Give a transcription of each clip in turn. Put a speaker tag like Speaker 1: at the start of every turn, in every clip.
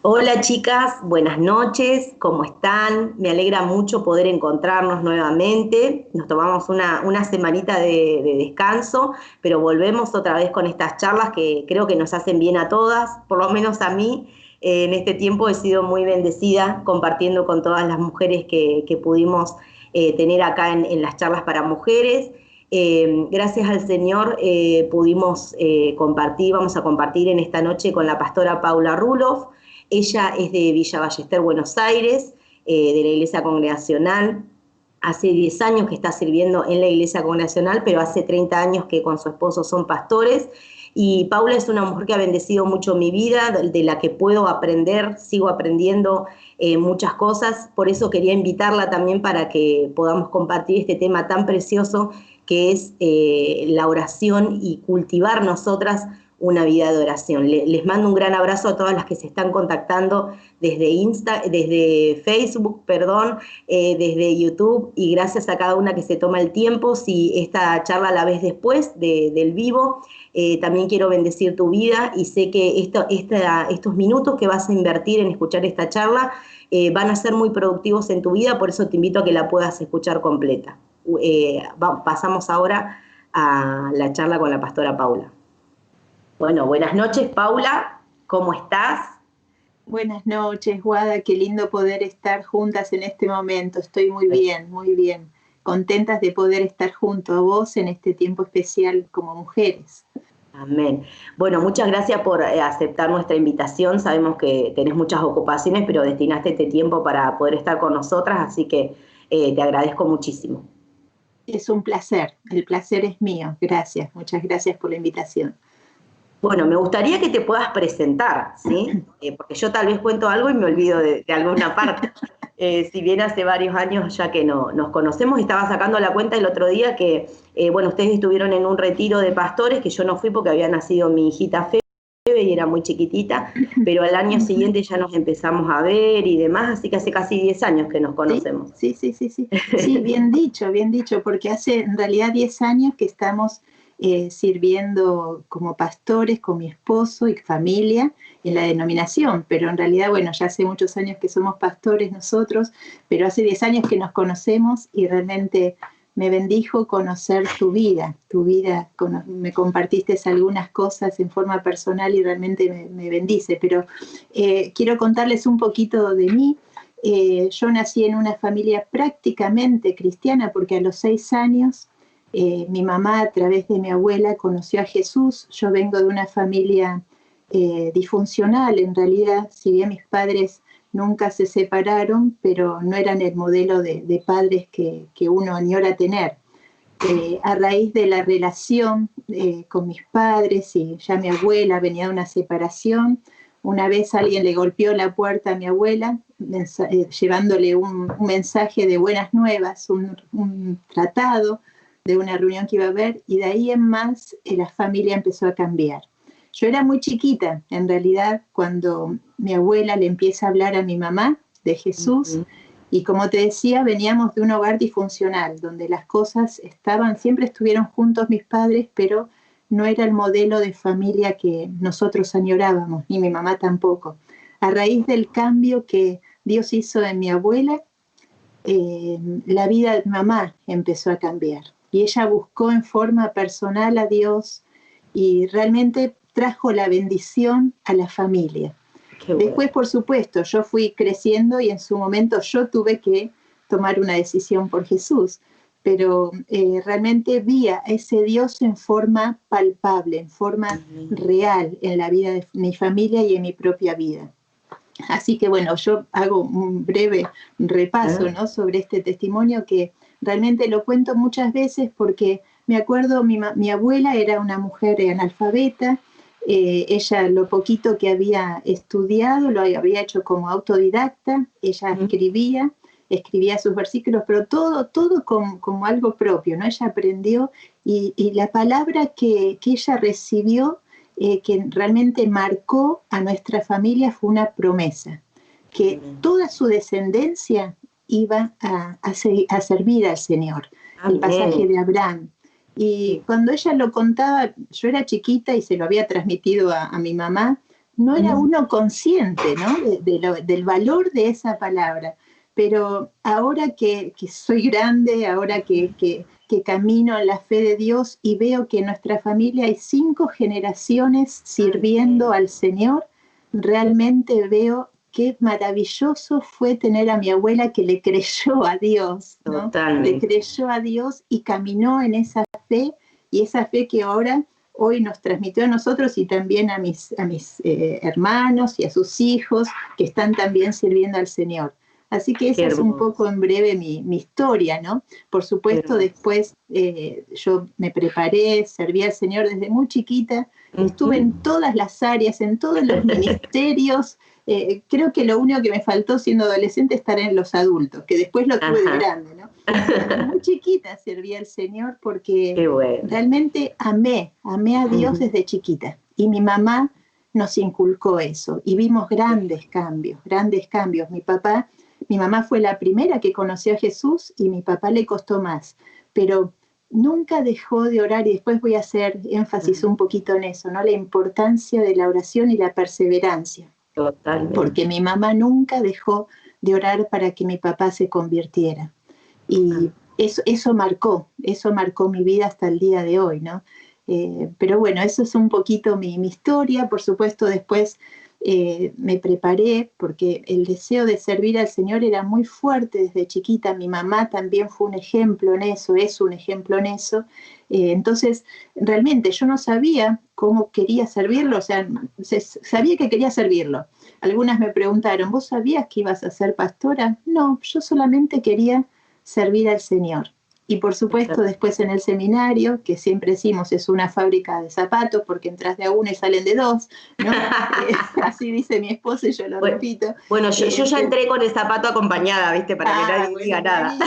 Speaker 1: Hola chicas, buenas noches, ¿cómo están? Me alegra mucho poder encontrarnos nuevamente. Nos tomamos una semanita de descanso, pero volvemos otra vez con estas charlas que creo que nos hacen bien a todas, por lo menos a mí. En este tiempo he sido muy bendecida compartiendo con todas las mujeres que pudimos tener acá en las charlas para mujeres. Gracias al Señor pudimos compartir, vamos a compartir en esta noche con la pastora Paula Ruloff. Ella es de Villa Ballester, Buenos Aires, de la Iglesia Congregacional. Hace 10 años que está sirviendo en la Iglesia Congregacional, pero hace 30 años que con su esposo son pastores. Y Paula es una mujer que ha bendecido mucho mi vida, de la que puedo aprender, sigo aprendiendo muchas cosas. Por eso quería invitarla también para que podamos compartir este tema tan precioso que es la oración y cultivar nosotras una vida de oración. Les mando un gran abrazo a todas las que se están contactando desde Facebook, perdón, desde YouTube, y gracias a cada una que se toma el tiempo. Si esta charla la ves después del vivo, también quiero bendecir tu vida y sé que estos minutos que vas a invertir en escuchar esta charla van a ser muy productivos en tu vida, por eso te invito a que la puedas escuchar completa. Pasamos ahora a la charla con la pastora Paula. Bueno, buenas noches, Paula, ¿cómo estás?
Speaker 2: Buenas noches, Guada, qué lindo poder estar juntas en este momento. Estoy muy bien, muy bien. Contentas de poder estar junto a vos en este tiempo especial como mujeres.
Speaker 1: Amén. Bueno, muchas gracias por aceptar nuestra invitación. Sabemos que tenés muchas ocupaciones, pero destinaste este tiempo para poder estar con nosotras, así que te agradezco muchísimo.
Speaker 2: Es un placer, el placer es mío. Gracias, muchas gracias por la invitación.
Speaker 1: Bueno, me gustaría que te puedas presentar, ¿sí? Porque yo tal vez cuento algo y me olvido de alguna parte. Si bien hace varios años ya que nos conocemos, estaba sacando la cuenta el otro día que, bueno, ustedes estuvieron en un retiro de pastores, que yo no fui porque había nacido mi hijita Febe y era muy chiquitita, pero al año siguiente ya nos empezamos a ver y demás, así que hace casi 10 años que nos
Speaker 2: Sí,
Speaker 1: conocemos.
Speaker 2: sí, sí, sí, sí. Sí, bien dicho, porque hace en realidad 10 años que estamos sirviendo como pastores con mi esposo y familia en la denominación, pero en realidad, bueno, ya hace muchos años que somos pastores nosotros, pero hace 10 años que nos conocemos y realmente me bendijo conocer tu vida, me compartiste algunas cosas en forma personal y realmente me bendice, pero quiero contarles un poquito de mí. Yo nací en una familia prácticamente cristiana porque a los 6 años mi mamá a través de mi abuela conoció a Jesús. Yo vengo de una familia disfuncional en realidad, si bien mis padres nunca se separaron, pero no eran el modelo de padres que uno añora tener. A raíz de la relación con mis padres y ya mi abuela venía de una separación, una vez alguien le golpeó la puerta a mi abuela llevándole un mensaje de buenas nuevas, un tratado de una reunión que iba a haber, y de ahí en más la familia empezó a cambiar. Yo era muy chiquita, en realidad, cuando mi abuela le empieza a hablar a mi mamá de Jesús, y como te decía, veníamos de un hogar disfuncional, donde las cosas siempre estuvieron juntos mis padres, pero no era el modelo de familia que nosotros añorábamos, ni mi mamá tampoco. A raíz del cambio que Dios hizo en mi abuela, la vida de mamá empezó a cambiar. Y ella buscó en forma personal a Dios y realmente trajo la bendición a la familia.
Speaker 1: Bueno.
Speaker 2: Después, por supuesto, yo fui creciendo y en su momento yo tuve que tomar una decisión por Jesús, pero realmente vi a ese Dios en forma palpable, en forma real en la vida de mi familia y en mi propia vida. Así que bueno, yo hago un breve repaso, ¿no?, sobre este testimonio que realmente lo cuento muchas veces porque me acuerdo, mi abuela era una mujer analfabeta, ella lo poquito que había estudiado lo había hecho como autodidacta, ella escribía sus versículos, pero todo como algo propio, ¿no? Ella aprendió y la palabra que ella recibió que realmente marcó a nuestra familia fue una promesa, que toda su descendencia iba a servir al Señor. Amén. El pasaje de Abraham. Y cuando ella lo contaba, yo era chiquita y se lo había transmitido a mi mamá, no era uno consciente, ¿no? Del valor de esa palabra. Pero ahora que soy grande, ahora que camino en la fe de Dios y veo que en nuestra familia hay 5 generaciones sirviendo al Señor, realmente veo qué maravilloso fue tener a mi abuela que le creyó a Dios, ¿no? Le creyó a Dios y caminó en esa fe, y esa fe que ahora hoy nos transmitió a nosotros y también a mis hermanos y a sus hijos que están también sirviendo al Señor. Así que esa es un poco en breve mi historia, ¿no? Por supuesto, después yo me preparé, serví al Señor desde muy chiquita, estuve en todas las áreas, en todos los ministerios. Creo que lo único que me faltó siendo adolescente es estar en los adultos, que después lo tuve de grande, ¿no? Pero muy chiquita serví al Señor porque realmente amé a Dios desde chiquita. Y mi mamá nos inculcó eso y vimos grandes cambios, grandes cambios. Mi mamá fue la primera que conoció a Jesús y mi papá le costó más, pero nunca dejó de orar, y después voy a hacer énfasis un poquito en eso, ¿no? La importancia de la oración y la perseverancia. Totalmente. Porque mi mamá nunca dejó de orar para que mi papá se convirtiera. Y eso marcó mi vida hasta el día de hoy, ¿no? Pero bueno, eso es un poquito mi historia. Por supuesto, después me preparé porque el deseo de servir al Señor era muy fuerte desde chiquita. Mi mamá también fue un ejemplo en eso, es un ejemplo en eso. Entonces, realmente yo no sabía cómo quería servirlo, o sea, sabía que quería servirlo. Algunas me preguntaron, ¿vos sabías que ibas a ser pastora? No, yo solamente quería servir al Señor. Y por supuesto, después en el seminario, que siempre decimos es una fábrica de zapatos porque entras de a uno y salen de dos, ¿no? Así dice mi esposo y yo lo repito.
Speaker 1: Bueno, yo ya entré con el zapato acompañada, ¿viste? Para que nadie diga nada.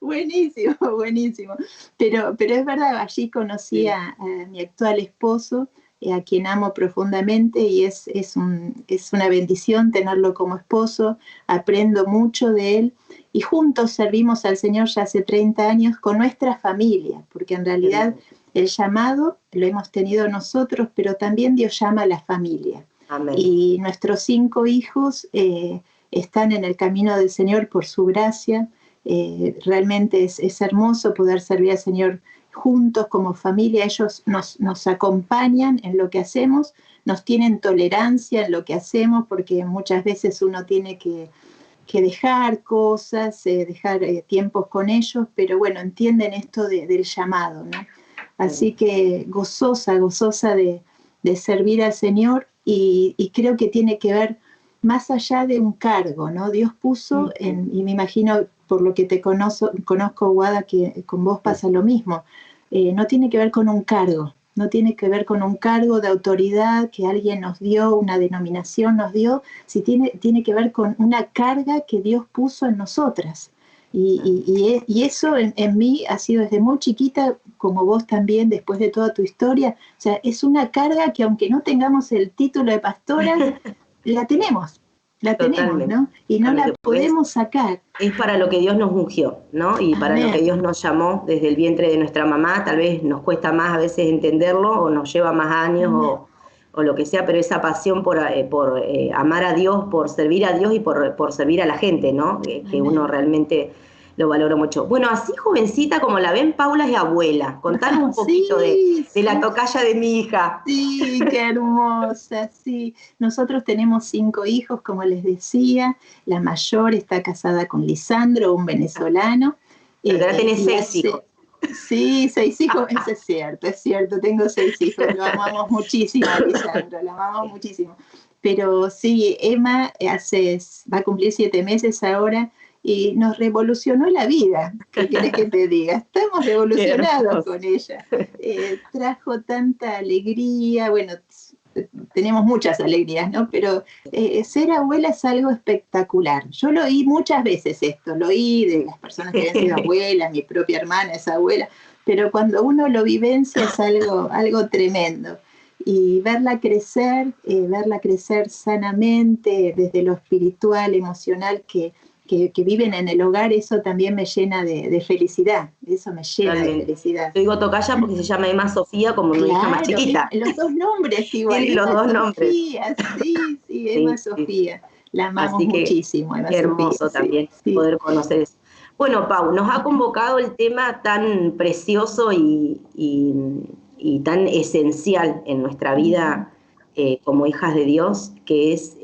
Speaker 2: Buenísimo, buenísimo. Pero es verdad, allí conocí a mi actual esposo, a quien amo profundamente, y es una bendición tenerlo como esposo. Aprendo mucho de él y juntos servimos al Señor ya hace 30 años con nuestra familia, porque en realidad el llamado lo hemos tenido nosotros, pero también Dios llama a la familia. Amén. Y nuestros 5 hijos están en el camino del Señor por su gracia. Realmente es hermoso poder servir al Señor juntos como familia. Ellos nos acompañan en lo que hacemos, nos tienen tolerancia en lo que hacemos, porque muchas veces uno tiene que dejar cosas, dejar tiempos con ellos, pero bueno, entienden esto del llamado, ¿no? Así que gozosa de servir al Señor, y creo que tiene que ver más allá de un cargo, ¿no? Dios puso, y me imagino por lo que te conozco, Guada, que con vos pasa lo mismo, no tiene que ver con un cargo, no tiene que ver con un cargo de autoridad que alguien nos dio, una denominación nos dio, si tiene que ver con una carga que Dios puso en nosotras. Y eso en mí ha sido desde muy chiquita, como vos también, después de toda tu historia. O sea, es una carga que aunque no tengamos el título de pastoras, la tenemos, ¿no? Y no la podemos sacar.
Speaker 1: Es para lo que Dios nos ungió, ¿no? Y para lo que Dios nos llamó desde el vientre de nuestra mamá. Tal vez nos cuesta más a veces entenderlo, o nos lleva más años, o lo que sea, pero esa pasión por amar a Dios, por servir a Dios y por servir a la gente, ¿no? Que uno realmente lo valoro mucho. Bueno, así jovencita como la ven, Paula es abuela. Contanos un poquito de la tocaya de mi hija.
Speaker 2: Sí, qué hermosa, sí. Nosotros tenemos 5 hijos, como les decía. La mayor está casada con Lisandro, un venezolano.
Speaker 1: Pero ahora tenés 6 hijos.
Speaker 2: Sí, 6 hijos, eso es cierto, tengo 6 hijos, lo amamos muchísimo a Lisandro, lo amamos muchísimo. Pero sí, Emma va a cumplir 7 meses ahora, y nos revolucionó la vida. ¿Qué querés que te diga? Estamos revolucionados con ella. Trajo tanta alegría, bueno, tenemos muchas alegrías, ¿no? Pero ser abuela es algo espectacular. Yo lo oí muchas veces esto, lo oí de las personas que habían sido abuelas, mi propia hermana es abuela, pero cuando uno lo vivencia es algo tremendo. Y verla crecer sanamente desde lo espiritual, emocional, que que viven en el hogar, eso también me llena de felicidad, eso me llena
Speaker 1: Totalmente.
Speaker 2: de felicidad.
Speaker 1: Yo digo tocaya porque se llama Emma Sofía, como mi hija más chiquita.
Speaker 2: Los dos nombres igual.
Speaker 1: Tienen los
Speaker 2: Emma
Speaker 1: dos nombres.
Speaker 2: Sofía, sí, Emma
Speaker 1: Sí, sí.
Speaker 2: Sofía. La amamos
Speaker 1: Así que
Speaker 2: muchísimo, Emma
Speaker 1: qué hermoso
Speaker 2: Sofía.
Speaker 1: también
Speaker 2: Sí.
Speaker 1: poder conocer eso. Bueno, Pau, nos ha convocado el tema tan precioso y tan esencial en nuestra vida como hijas de Dios, que es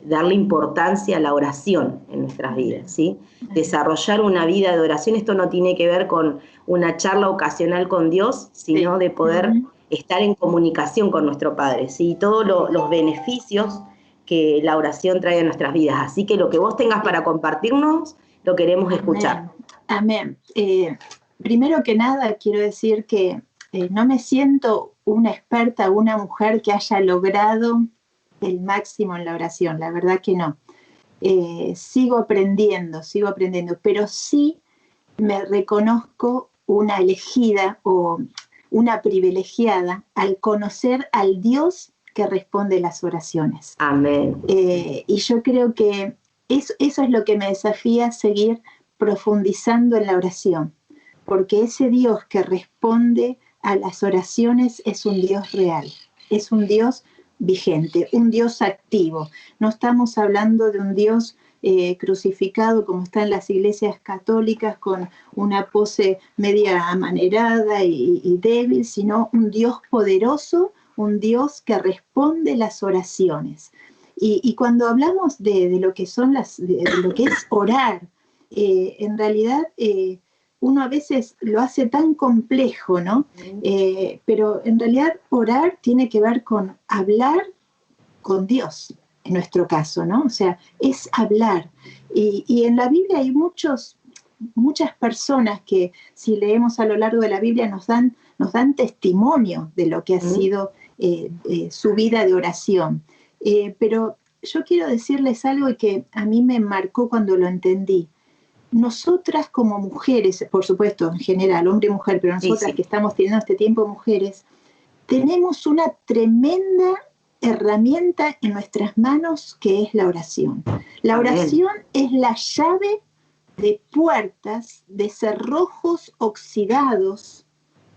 Speaker 1: darle importancia a la oración en nuestras vidas, ¿sí? Desarrollar una vida de oración. Esto no tiene que ver con una charla ocasional con Dios, sino de poder estar en comunicación con nuestro Padre, ¿sí? Todos los beneficios que la oración trae a nuestras vidas. Así que lo que vos tengas para compartirnos, lo queremos escuchar.
Speaker 2: Amén. Primero que nada, quiero decir que no me siento una experta, una mujer que haya logrado el máximo en la oración. La verdad que no. Sigo aprendiendo, pero sí me reconozco una elegida o una privilegiada al conocer al Dios que responde las oraciones.
Speaker 1: Amén.
Speaker 2: Y yo creo que eso es lo que me desafía, seguir profundizando en la oración, porque ese Dios que responde a las oraciones es un Dios real, es un Dios vigente, un Dios activo. No estamos hablando de un Dios crucificado como está en las iglesias católicas con una pose media amanerada y débil, sino un Dios poderoso, un Dios que responde las oraciones. Y cuando hablamos de lo que son de lo que es orar, en realidad uno a veces lo hace tan complejo, ¿no? Pero en realidad orar tiene que ver con hablar con Dios, en nuestro caso, ¿no? O sea, es hablar. Y en la Biblia hay muchas personas que, si leemos a lo largo de la Biblia, nos dan testimonio de lo que ha sido su vida de oración. Pero yo quiero decirles algo que a mí me marcó cuando lo entendí. Nosotras como mujeres, por supuesto, en general, hombre y mujer, pero nosotras que estamos teniendo este tiempo mujeres, tenemos una tremenda herramienta en nuestras manos que es la oración. La oración es la llave de puertas, de cerrojos oxidados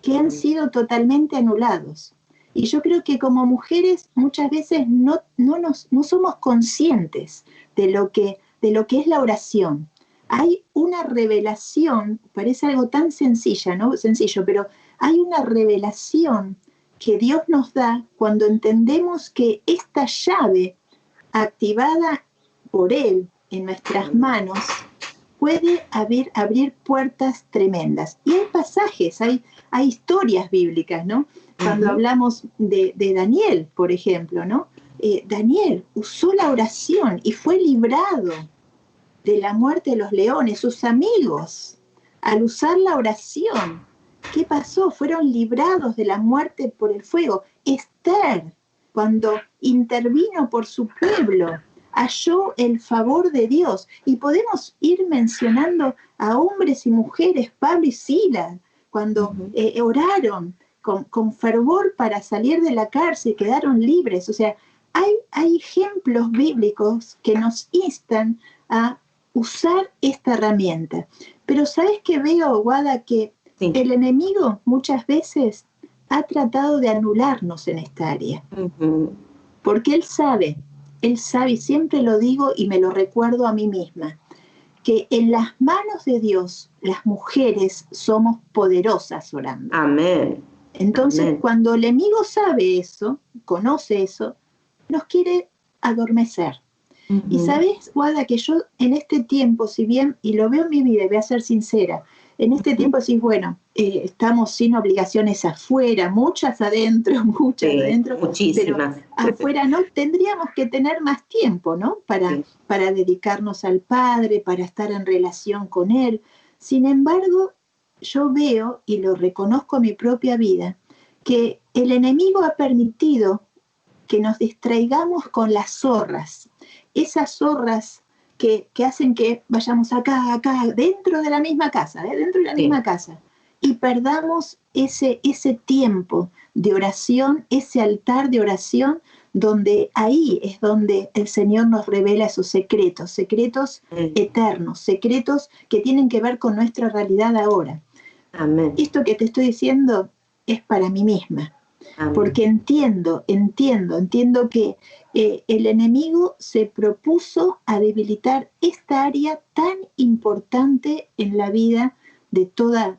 Speaker 2: que han sido totalmente anulados. Y yo creo que como mujeres muchas veces no somos conscientes de lo que es la oración. Hay una revelación, parece algo tan sencillo, pero hay una revelación que Dios nos da cuando entendemos que esta llave activada por Él en nuestras manos puede abrir puertas tremendas. Y hay pasajes, hay historias bíblicas, ¿no? Cuando hablamos de Daniel, por ejemplo, ¿no? Daniel usó la oración y fue librado de la muerte de los leones. Sus amigos, al usar la oración, ¿qué pasó? Fueron librados de la muerte por el fuego. Esther, cuando intervino por su pueblo, halló el favor de Dios. Y podemos ir mencionando a hombres y mujeres, Pablo y Silas, cuando oraron con fervor para salir de la cárcel, quedaron libres. O sea, hay ejemplos bíblicos que nos instan a usar esta herramienta. Pero ¿sabes qué veo, Guada? Que el enemigo muchas veces ha tratado de anularnos en esta área. Porque él sabe, y siempre lo digo y me lo recuerdo a mí misma, que en las manos de Dios las mujeres somos poderosas orando.
Speaker 1: Amén.
Speaker 2: Entonces, cuando el enemigo sabe eso, conoce eso, nos quiere adormecer. Y sabes, Guada, que yo en este tiempo, si bien, y lo veo en mi vida, voy a ser sincera, en este tiempo sí, bueno, estamos sin obligaciones afuera, muchas adentro,
Speaker 1: muchísimas.
Speaker 2: Pero afuera no, tendríamos que tener más tiempo, ¿no? Para dedicarnos al Padre, para estar en relación con Él. Sin embargo, yo veo, y lo reconozco en mi propia vida, que el enemigo ha permitido que nos distraigamos con las zorras, esas zorras que hacen que vayamos acá, dentro de la misma casa, y perdamos ese tiempo de oración, ese altar de oración, donde ahí es donde el Señor nos revela esos secretos, secretos eternos, secretos que tienen que ver con nuestra realidad ahora.
Speaker 1: Amén.
Speaker 2: Esto que te estoy diciendo es para mí misma,
Speaker 1: Amén.
Speaker 2: porque entiendo que el enemigo se propuso a debilitar esta área tan importante en la vida de toda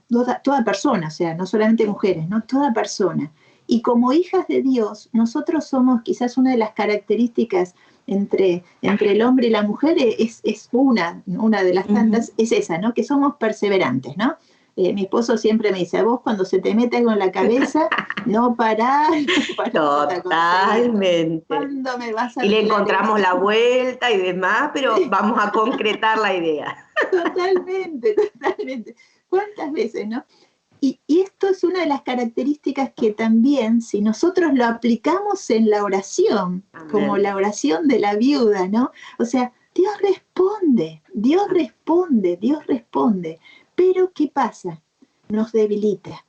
Speaker 2: persona, o sea, no solamente mujeres, ¿no? Toda persona. Y como hijas de Dios, nosotros somos quizás una de las características entre el hombre y la mujer, es una de las tantas, es esa, ¿no? Que somos perseverantes, ¿no? Mi esposo siempre me dice, a vos cuando se te mete algo en la cabeza, no parás, no parás.
Speaker 1: Totalmente.
Speaker 2: ¿Cuándo me vas a
Speaker 1: Y le
Speaker 2: arreglar
Speaker 1: encontramos
Speaker 2: esto?
Speaker 1: la vuelta y demás, pero vamos a concretar la idea.
Speaker 2: Totalmente. ¿Cuántas veces, no? Y esto es una de las características que también, si nosotros lo aplicamos en la oración,
Speaker 1: Amén.
Speaker 2: como la oración de la viuda, ¿no? O sea, Dios responde. Pero, ¿qué pasa? Nos debilita.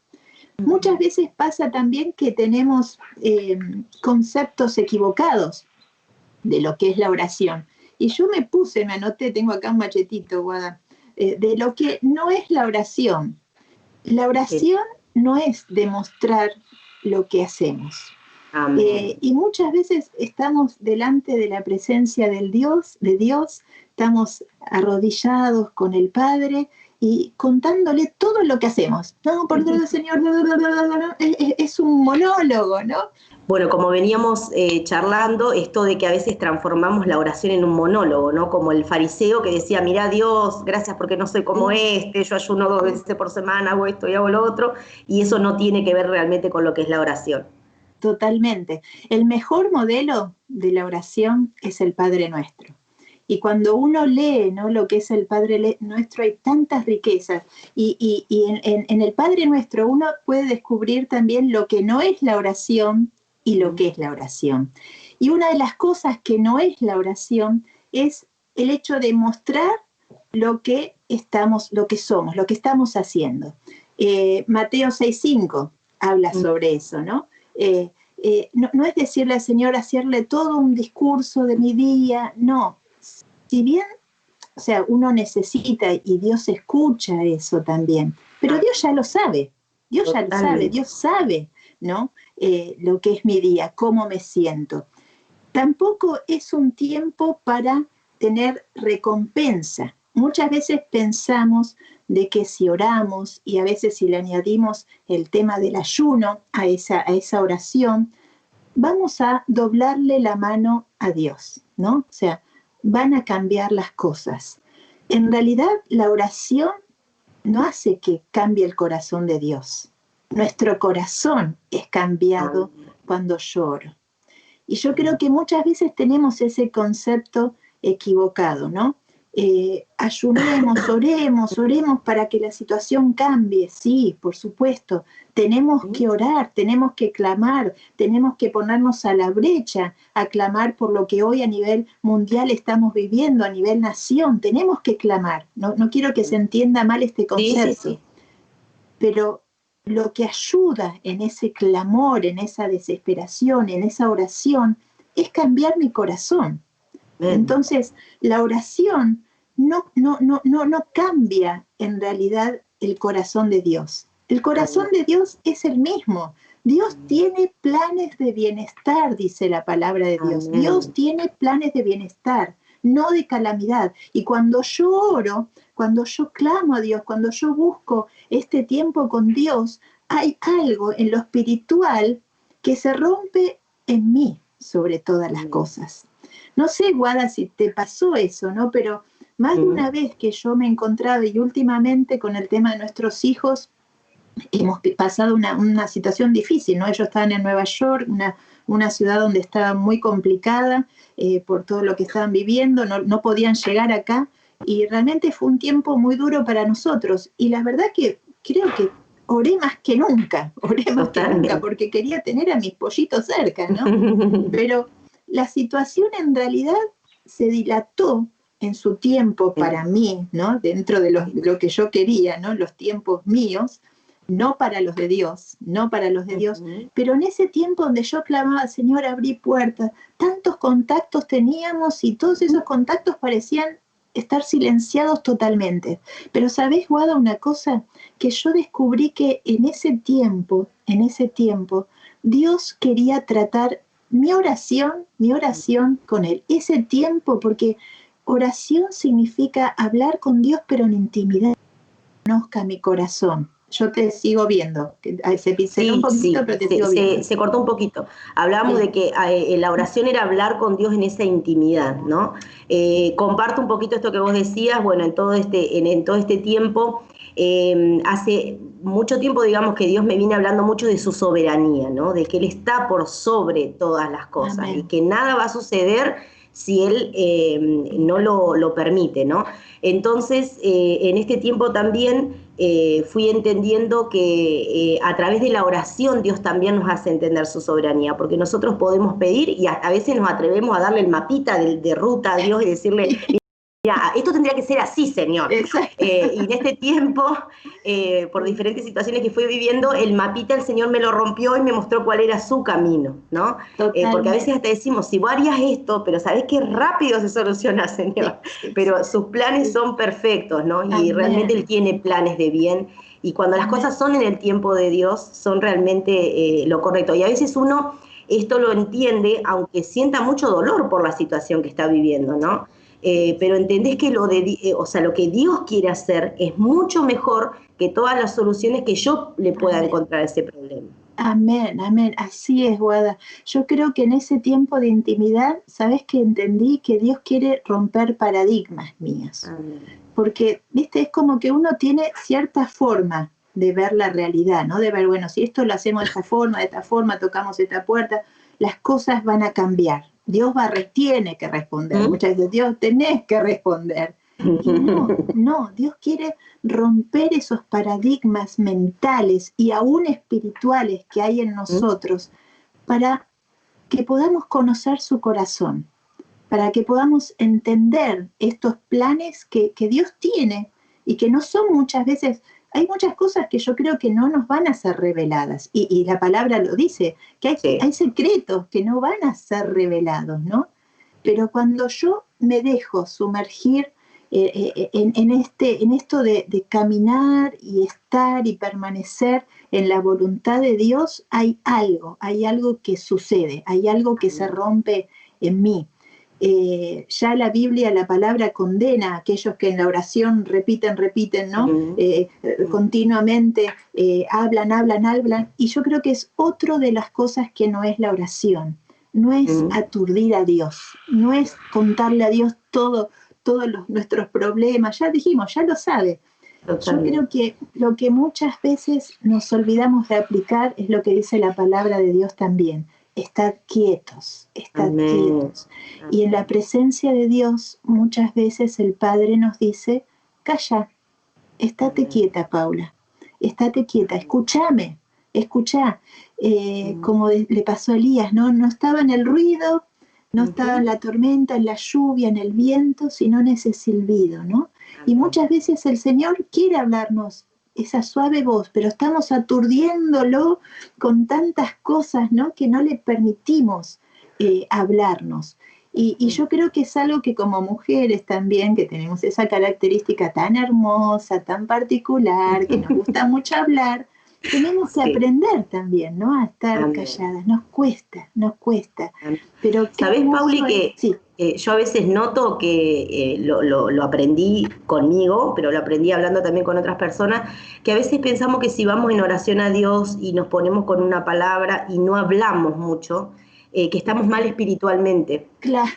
Speaker 2: Muchas veces pasa también que tenemos conceptos equivocados de lo que es la oración. Y yo me anoté, tengo acá un machetito, Guada, de lo que no es la oración. La oración no es demostrar lo que hacemos. Y muchas veces estamos delante de la presencia de Dios, estamos arrodillados con el Padre y contándole todo lo que hacemos. No, por Dios, Señor, es un monólogo, ¿no?
Speaker 1: Bueno, como veníamos charlando, esto de que a veces transformamos la oración en un monólogo, ¿no? Como el fariseo que decía, mira Dios, gracias porque no soy como yo ayuno 2 veces por semana, hago esto y hago lo otro, y eso no tiene que ver realmente con lo que es la oración.
Speaker 2: Totalmente. El mejor modelo de la oración es el Padre Nuestro. Y cuando uno lee, ¿no?, lo que es el Padre Nuestro, hay tantas riquezas. Y en el Padre Nuestro uno puede descubrir también lo que no es la oración y lo que es la oración. Y una de las cosas que no es la oración es el hecho de mostrar lo que somos, lo que estamos haciendo. Mateo 6:5 habla sobre eso, ¿no? No es decirle al Señor, hacerle todo un discurso de mi día, no. Si bien, o sea, uno necesita y Dios escucha eso también, pero Dios ya lo sabe, Dios sabe, ¿no? Lo que es mi día, cómo me siento. Tampoco es un tiempo para tener recompensa. Muchas veces pensamos de que si oramos y a veces si le añadimos el tema del ayuno a esa oración, vamos a doblarle la mano a Dios, ¿no? O sea, van a cambiar las cosas. En realidad, la oración no hace que cambie el corazón de Dios. Nuestro corazón es cambiado cuando yo oro. Y yo creo que muchas veces tenemos ese concepto equivocado, ¿no? Ayunemos, oremos para que la situación cambie. Sí, por supuesto. Tenemos que orar, tenemos que clamar, tenemos que ponernos a la brecha, a clamar por lo que hoy a nivel mundial estamos viviendo, a nivel nación. Tenemos que clamar. No quiero que se entienda mal este concepto. Sí. Pero lo que ayuda en ese clamor, en esa desesperación, en esa oración, es cambiar mi corazón. Entonces, la oración no cambia en realidad el corazón de Dios. El corazón de Dios es el mismo. Dios tiene planes de bienestar, dice la palabra de Dios. Dios tiene planes de bienestar, no de calamidad. Y cuando yo oro, cuando yo clamo a Dios, cuando yo busco este tiempo con Dios, hay algo en lo espiritual que se rompe en mí sobre todas las cosas. No sé, Guada, si te pasó eso, ¿no? Pero más de una vez que yo me he encontrado, y últimamente con el tema de nuestros hijos, hemos pasado una situación difícil, ¿no? Ellos estaban en Nueva York, una ciudad donde estaba muy complicada por todo lo que estaban viviendo, no podían llegar acá, y realmente fue un tiempo muy duro para nosotros. Y la verdad que creo que oré más que nunca, porque quería tener a mis pollitos cerca, ¿no? Pero la situación en realidad se dilató en su tiempo para mí, ¿no? Dentro de lo que yo quería, ¿no? Los tiempos míos, no para los de Dios, no para los de Dios,
Speaker 1: Ujú.
Speaker 2: pero en ese tiempo donde yo clamaba, Señor, abrí puertas, tantos contactos teníamos y todos esos contactos parecían estar silenciados totalmente. Pero ¿sabés, Guada, una cosa? Que yo descubrí que en ese tiempo, Dios quería tratar mi oración con Él. Ese tiempo, porque oración significa hablar con Dios, pero en intimidad, conozca mi corazón. Yo te sigo viendo. Se pinceló un
Speaker 1: Sí,
Speaker 2: poquitito,
Speaker 1: sí,
Speaker 2: pero te sigo viendo.
Speaker 1: se cortó un poquito. Hablábamos
Speaker 2: Sí.
Speaker 1: de que la oración era hablar con Dios en esa intimidad, ¿no? Comparto un poquito esto que vos decías, bueno, en todo este tiempo, hace mucho tiempo, digamos, que Dios me viene hablando mucho de su soberanía, ¿no? De que Él está por sobre todas las cosas y
Speaker 2: Amén.
Speaker 1: que nada va a suceder si Él no lo permite, ¿no? Entonces, en este tiempo también fui entendiendo que a través de la oración Dios también nos hace entender su soberanía, porque nosotros podemos pedir y hasta a veces nos atrevemos a darle el mapita de ruta a Dios y decirle, mira, esto tendría que ser así, Señor.
Speaker 2: Exacto.
Speaker 1: Y en este tiempo, por diferentes situaciones que fui viviendo, el mapita el Señor me lo rompió y me mostró cuál era su camino, ¿no? Porque a veces
Speaker 2: Totalmente.
Speaker 1: hasta decimos, si vos harías esto, pero sabés qué rápido se soluciona,
Speaker 2: Sí,
Speaker 1: Señor.
Speaker 2: sí, sí,
Speaker 1: Pero sus planes
Speaker 2: sí.
Speaker 1: son perfectos, ¿no? Y realmente Él
Speaker 2: Amén.
Speaker 1: tiene planes de bien. Y cuando las
Speaker 2: Amén.
Speaker 1: cosas son en el tiempo de Dios, son realmente lo correcto. Y a veces uno esto lo entiende, aunque sienta mucho dolor por la situación que está viviendo, ¿no?
Speaker 2: Sí,
Speaker 1: Pero entendés que o sea, lo que Dios quiere hacer es mucho mejor que todas las soluciones que yo le pueda
Speaker 2: amén.
Speaker 1: encontrar a ese problema.
Speaker 2: Amén, amén. Así es, Guada. Yo creo que en ese tiempo de intimidad, ¿sabes que entendí? Que Dios quiere romper paradigmas míos.
Speaker 1: Amén.
Speaker 2: Porque, viste, es como que uno tiene cierta forma de ver la realidad, ¿no? De ver, bueno, si esto lo hacemos de esta forma, tocamos esta puerta, las cosas van a cambiar. Dios tiene que responder.
Speaker 1: ¿Mm?
Speaker 2: Muchas veces, Dios, tenés que responder. Y no, no, Dios quiere romper esos paradigmas mentales y aún espirituales que hay en
Speaker 1: ¿Mm?
Speaker 2: nosotros para que podamos conocer su corazón, para que podamos entender estos planes que Dios tiene y que no son muchas veces, hay muchas cosas que yo creo que no nos van a ser reveladas y la palabra lo dice, que
Speaker 1: Sí.
Speaker 2: hay secretos que no van a ser revelados, ¿no? Pero cuando yo me dejo sumergir en esto de caminar y estar y permanecer en la voluntad de Dios, hay algo que sucede, hay algo que se rompe en mí. Ya la Biblia, la palabra condena a aquellos que en la oración repiten, ¿no?
Speaker 1: Mm, mm,
Speaker 2: Continuamente hablan, y yo creo que es otra de las cosas que no es la oración, no es
Speaker 1: mm.
Speaker 2: aturdir a Dios, no es contarle a Dios todos nuestros problemas, ya dijimos, ya lo sabe. Yo
Speaker 1: Totalmente.
Speaker 2: creo que lo que muchas veces nos olvidamos de aplicar es lo que dice la palabra de Dios también. Estad quietos, estad
Speaker 1: Amén.
Speaker 2: quietos. Y en la
Speaker 1: Amén.
Speaker 2: presencia de Dios muchas veces el Padre nos dice, calla, estate
Speaker 1: Amén.
Speaker 2: quieta, Paula, estate quieta, escúchame, escuchá.
Speaker 1: Mm,
Speaker 2: Como le pasó a Elías, ¿no? No estaba en el ruido, no estaba en
Speaker 1: ujú.
Speaker 2: la tormenta, en la lluvia, en el viento, sino en ese silbido, ¿no? Y
Speaker 1: Amén.
Speaker 2: muchas veces el Señor quiere hablarnos esa suave voz, pero estamos aturdiéndolo con tantas cosas, ¿no? Que no le permitimos hablarnos. Y
Speaker 1: Mm,
Speaker 2: yo creo que es algo que como mujeres también, que tenemos esa característica tan hermosa, tan particular, que nos gusta mucho hablar, tenemos que
Speaker 1: sí.
Speaker 2: aprender también, ¿no? A estar
Speaker 1: Amén.
Speaker 2: calladas. Nos cuesta.
Speaker 1: Amén.
Speaker 2: Pero qué
Speaker 1: ¿Sabés,
Speaker 2: hermoso
Speaker 1: Pauli,
Speaker 2: es,
Speaker 1: que
Speaker 2: sí,
Speaker 1: yo a veces noto que lo aprendí conmigo, pero lo aprendí hablando también con otras personas, que a veces pensamos que si vamos en oración a Dios y nos ponemos con una palabra y no hablamos mucho, que estamos mal espiritualmente.
Speaker 2: claro,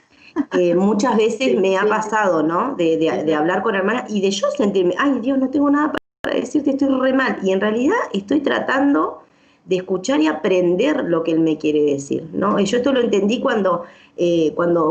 Speaker 1: Muchas veces
Speaker 2: sí,
Speaker 1: me ha
Speaker 2: sí,
Speaker 1: pasado, ¿no?
Speaker 2: es
Speaker 1: De
Speaker 2: verdad.
Speaker 1: hablar con hermanas y de yo sentirme, ay Dios, no tengo nada para decirte, estoy re mal. Y en realidad estoy tratando de escuchar y aprender lo que él me quiere decir, ¿no? Y yo esto lo entendí cuando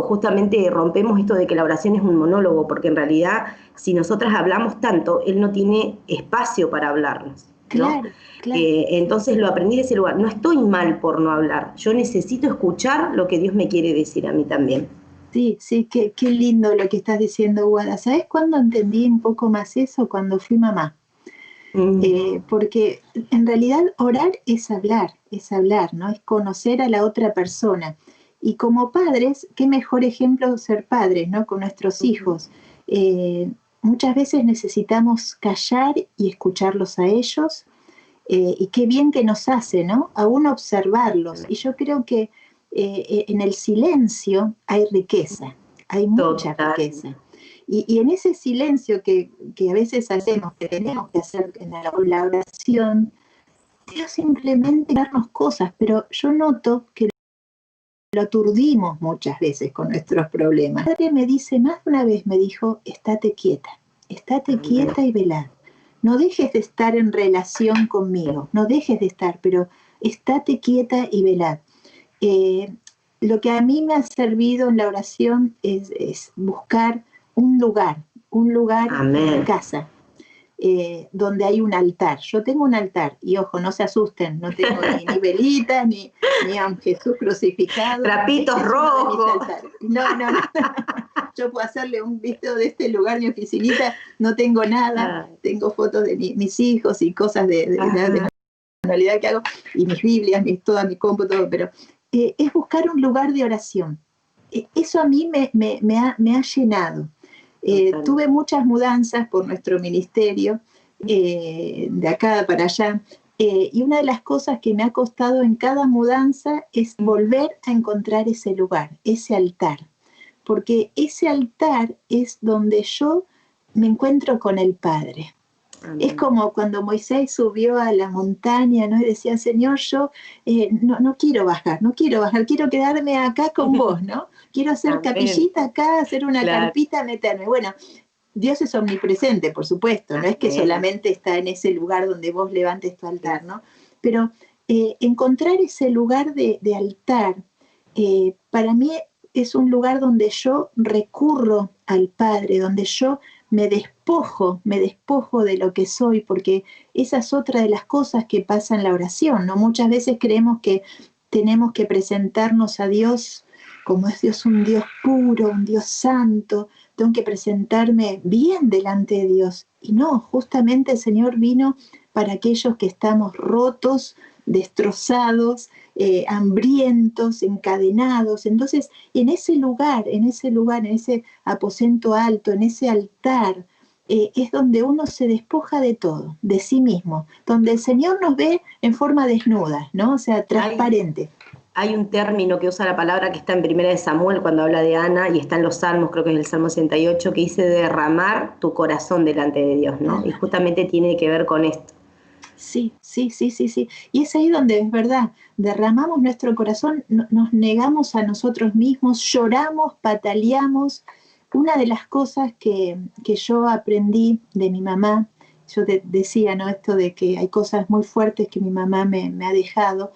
Speaker 1: justamente rompemos esto de que la oración es un monólogo, porque en realidad si nosotras hablamos tanto, él no tiene espacio para hablarnos, ¿no?
Speaker 2: Claro, claro.
Speaker 1: Entonces lo aprendí de ese lugar. No estoy mal por no hablar. Yo necesito escuchar lo que Dios me quiere decir a mí también.
Speaker 2: Sí, sí, qué lindo lo que estás diciendo, Guada. ¿Sabes cuándo entendí un poco más eso? Cuando fui mamá. porque en realidad orar es hablar, ¿no? Es conocer a la otra persona. Y como padres, qué mejor ejemplo ser padres, ¿no? Con nuestros hijos. Muchas veces necesitamos callar y escucharlos a ellos, y qué bien que nos hace, ¿no? Aún observarlos. Y yo creo que en el silencio hay riqueza, hay mucha
Speaker 1: Total.
Speaker 2: riqueza. Y en ese silencio que a veces hacemos, que tenemos que hacer en la oración, Dios simplemente darnos cosas, pero yo noto que lo aturdimos muchas veces con nuestros problemas. Mi padre me dice, más de una vez me dijo, estate quieta y velad. No dejes de estar en relación conmigo, no dejes de estar, pero estate quieta y velad. Lo que a mí me ha servido en la oración es buscar un lugar
Speaker 1: Amén.
Speaker 2: en mi casa, donde hay un altar. Yo tengo un altar, y ojo, no se asusten, no tengo ni velitas, ni a un Jesús crucificado.
Speaker 1: Trapitos rojos.
Speaker 2: No. Yo puedo hacerle un visto de este lugar, mi oficinita, no tengo nada, tengo fotos de mis hijos y cosas de manualidad que hago, y mis Biblias, toda mi compu, todo, pero es buscar un lugar de oración. Eso a mí me ha llenado. Tuve muchas mudanzas por nuestro ministerio, de acá para allá, y una de las cosas que me ha costado en cada mudanza es volver a encontrar ese lugar, ese altar, porque ese altar es donde yo me encuentro con el Padre. Amén. Es como cuando Moisés subió a la montaña, ¿no? Y decía, Señor, yo no quiero bajar, quiero quedarme acá con vos, ¿no? Quiero hacer Amén. Capillita acá, hacer una carpita, meterme. Bueno, Dios es omnipresente, por supuesto, no es que solamente está en ese lugar donde vos levantes tu altar, ¿no? Pero encontrar ese lugar de altar, para mí es un lugar donde yo recurro al Padre, donde yo me despojo de lo que soy, porque esa es otra de las cosas que pasa en la oración, ¿no? Muchas veces creemos que tenemos que presentarnos a Dios como es Dios, un Dios puro, un Dios santo, tengo que presentarme bien delante de Dios. Y no, justamente el Señor vino para aquellos que estamos rotos, destrozados, hambrientos, encadenados. Entonces, en ese lugar, en ese aposento alto, en ese altar, es donde uno se despoja de todo, de sí mismo, donde el Señor nos ve en forma desnuda, ¿no? O sea, transparente.
Speaker 1: Hay un término que usa la palabra que está en Primera de Samuel cuando habla de Ana, y está en los Salmos, creo que es el Salmo 68, que dice derramar tu corazón delante de Dios, ¿no? Y justamente tiene que ver con esto.
Speaker 2: Sí. Y es ahí donde es verdad, derramamos nuestro corazón, nos negamos a nosotros mismos, lloramos, pataleamos. Una de las cosas que yo aprendí de mi mamá, yo decía, ¿no? Esto de que hay cosas muy fuertes que mi mamá me ha dejado.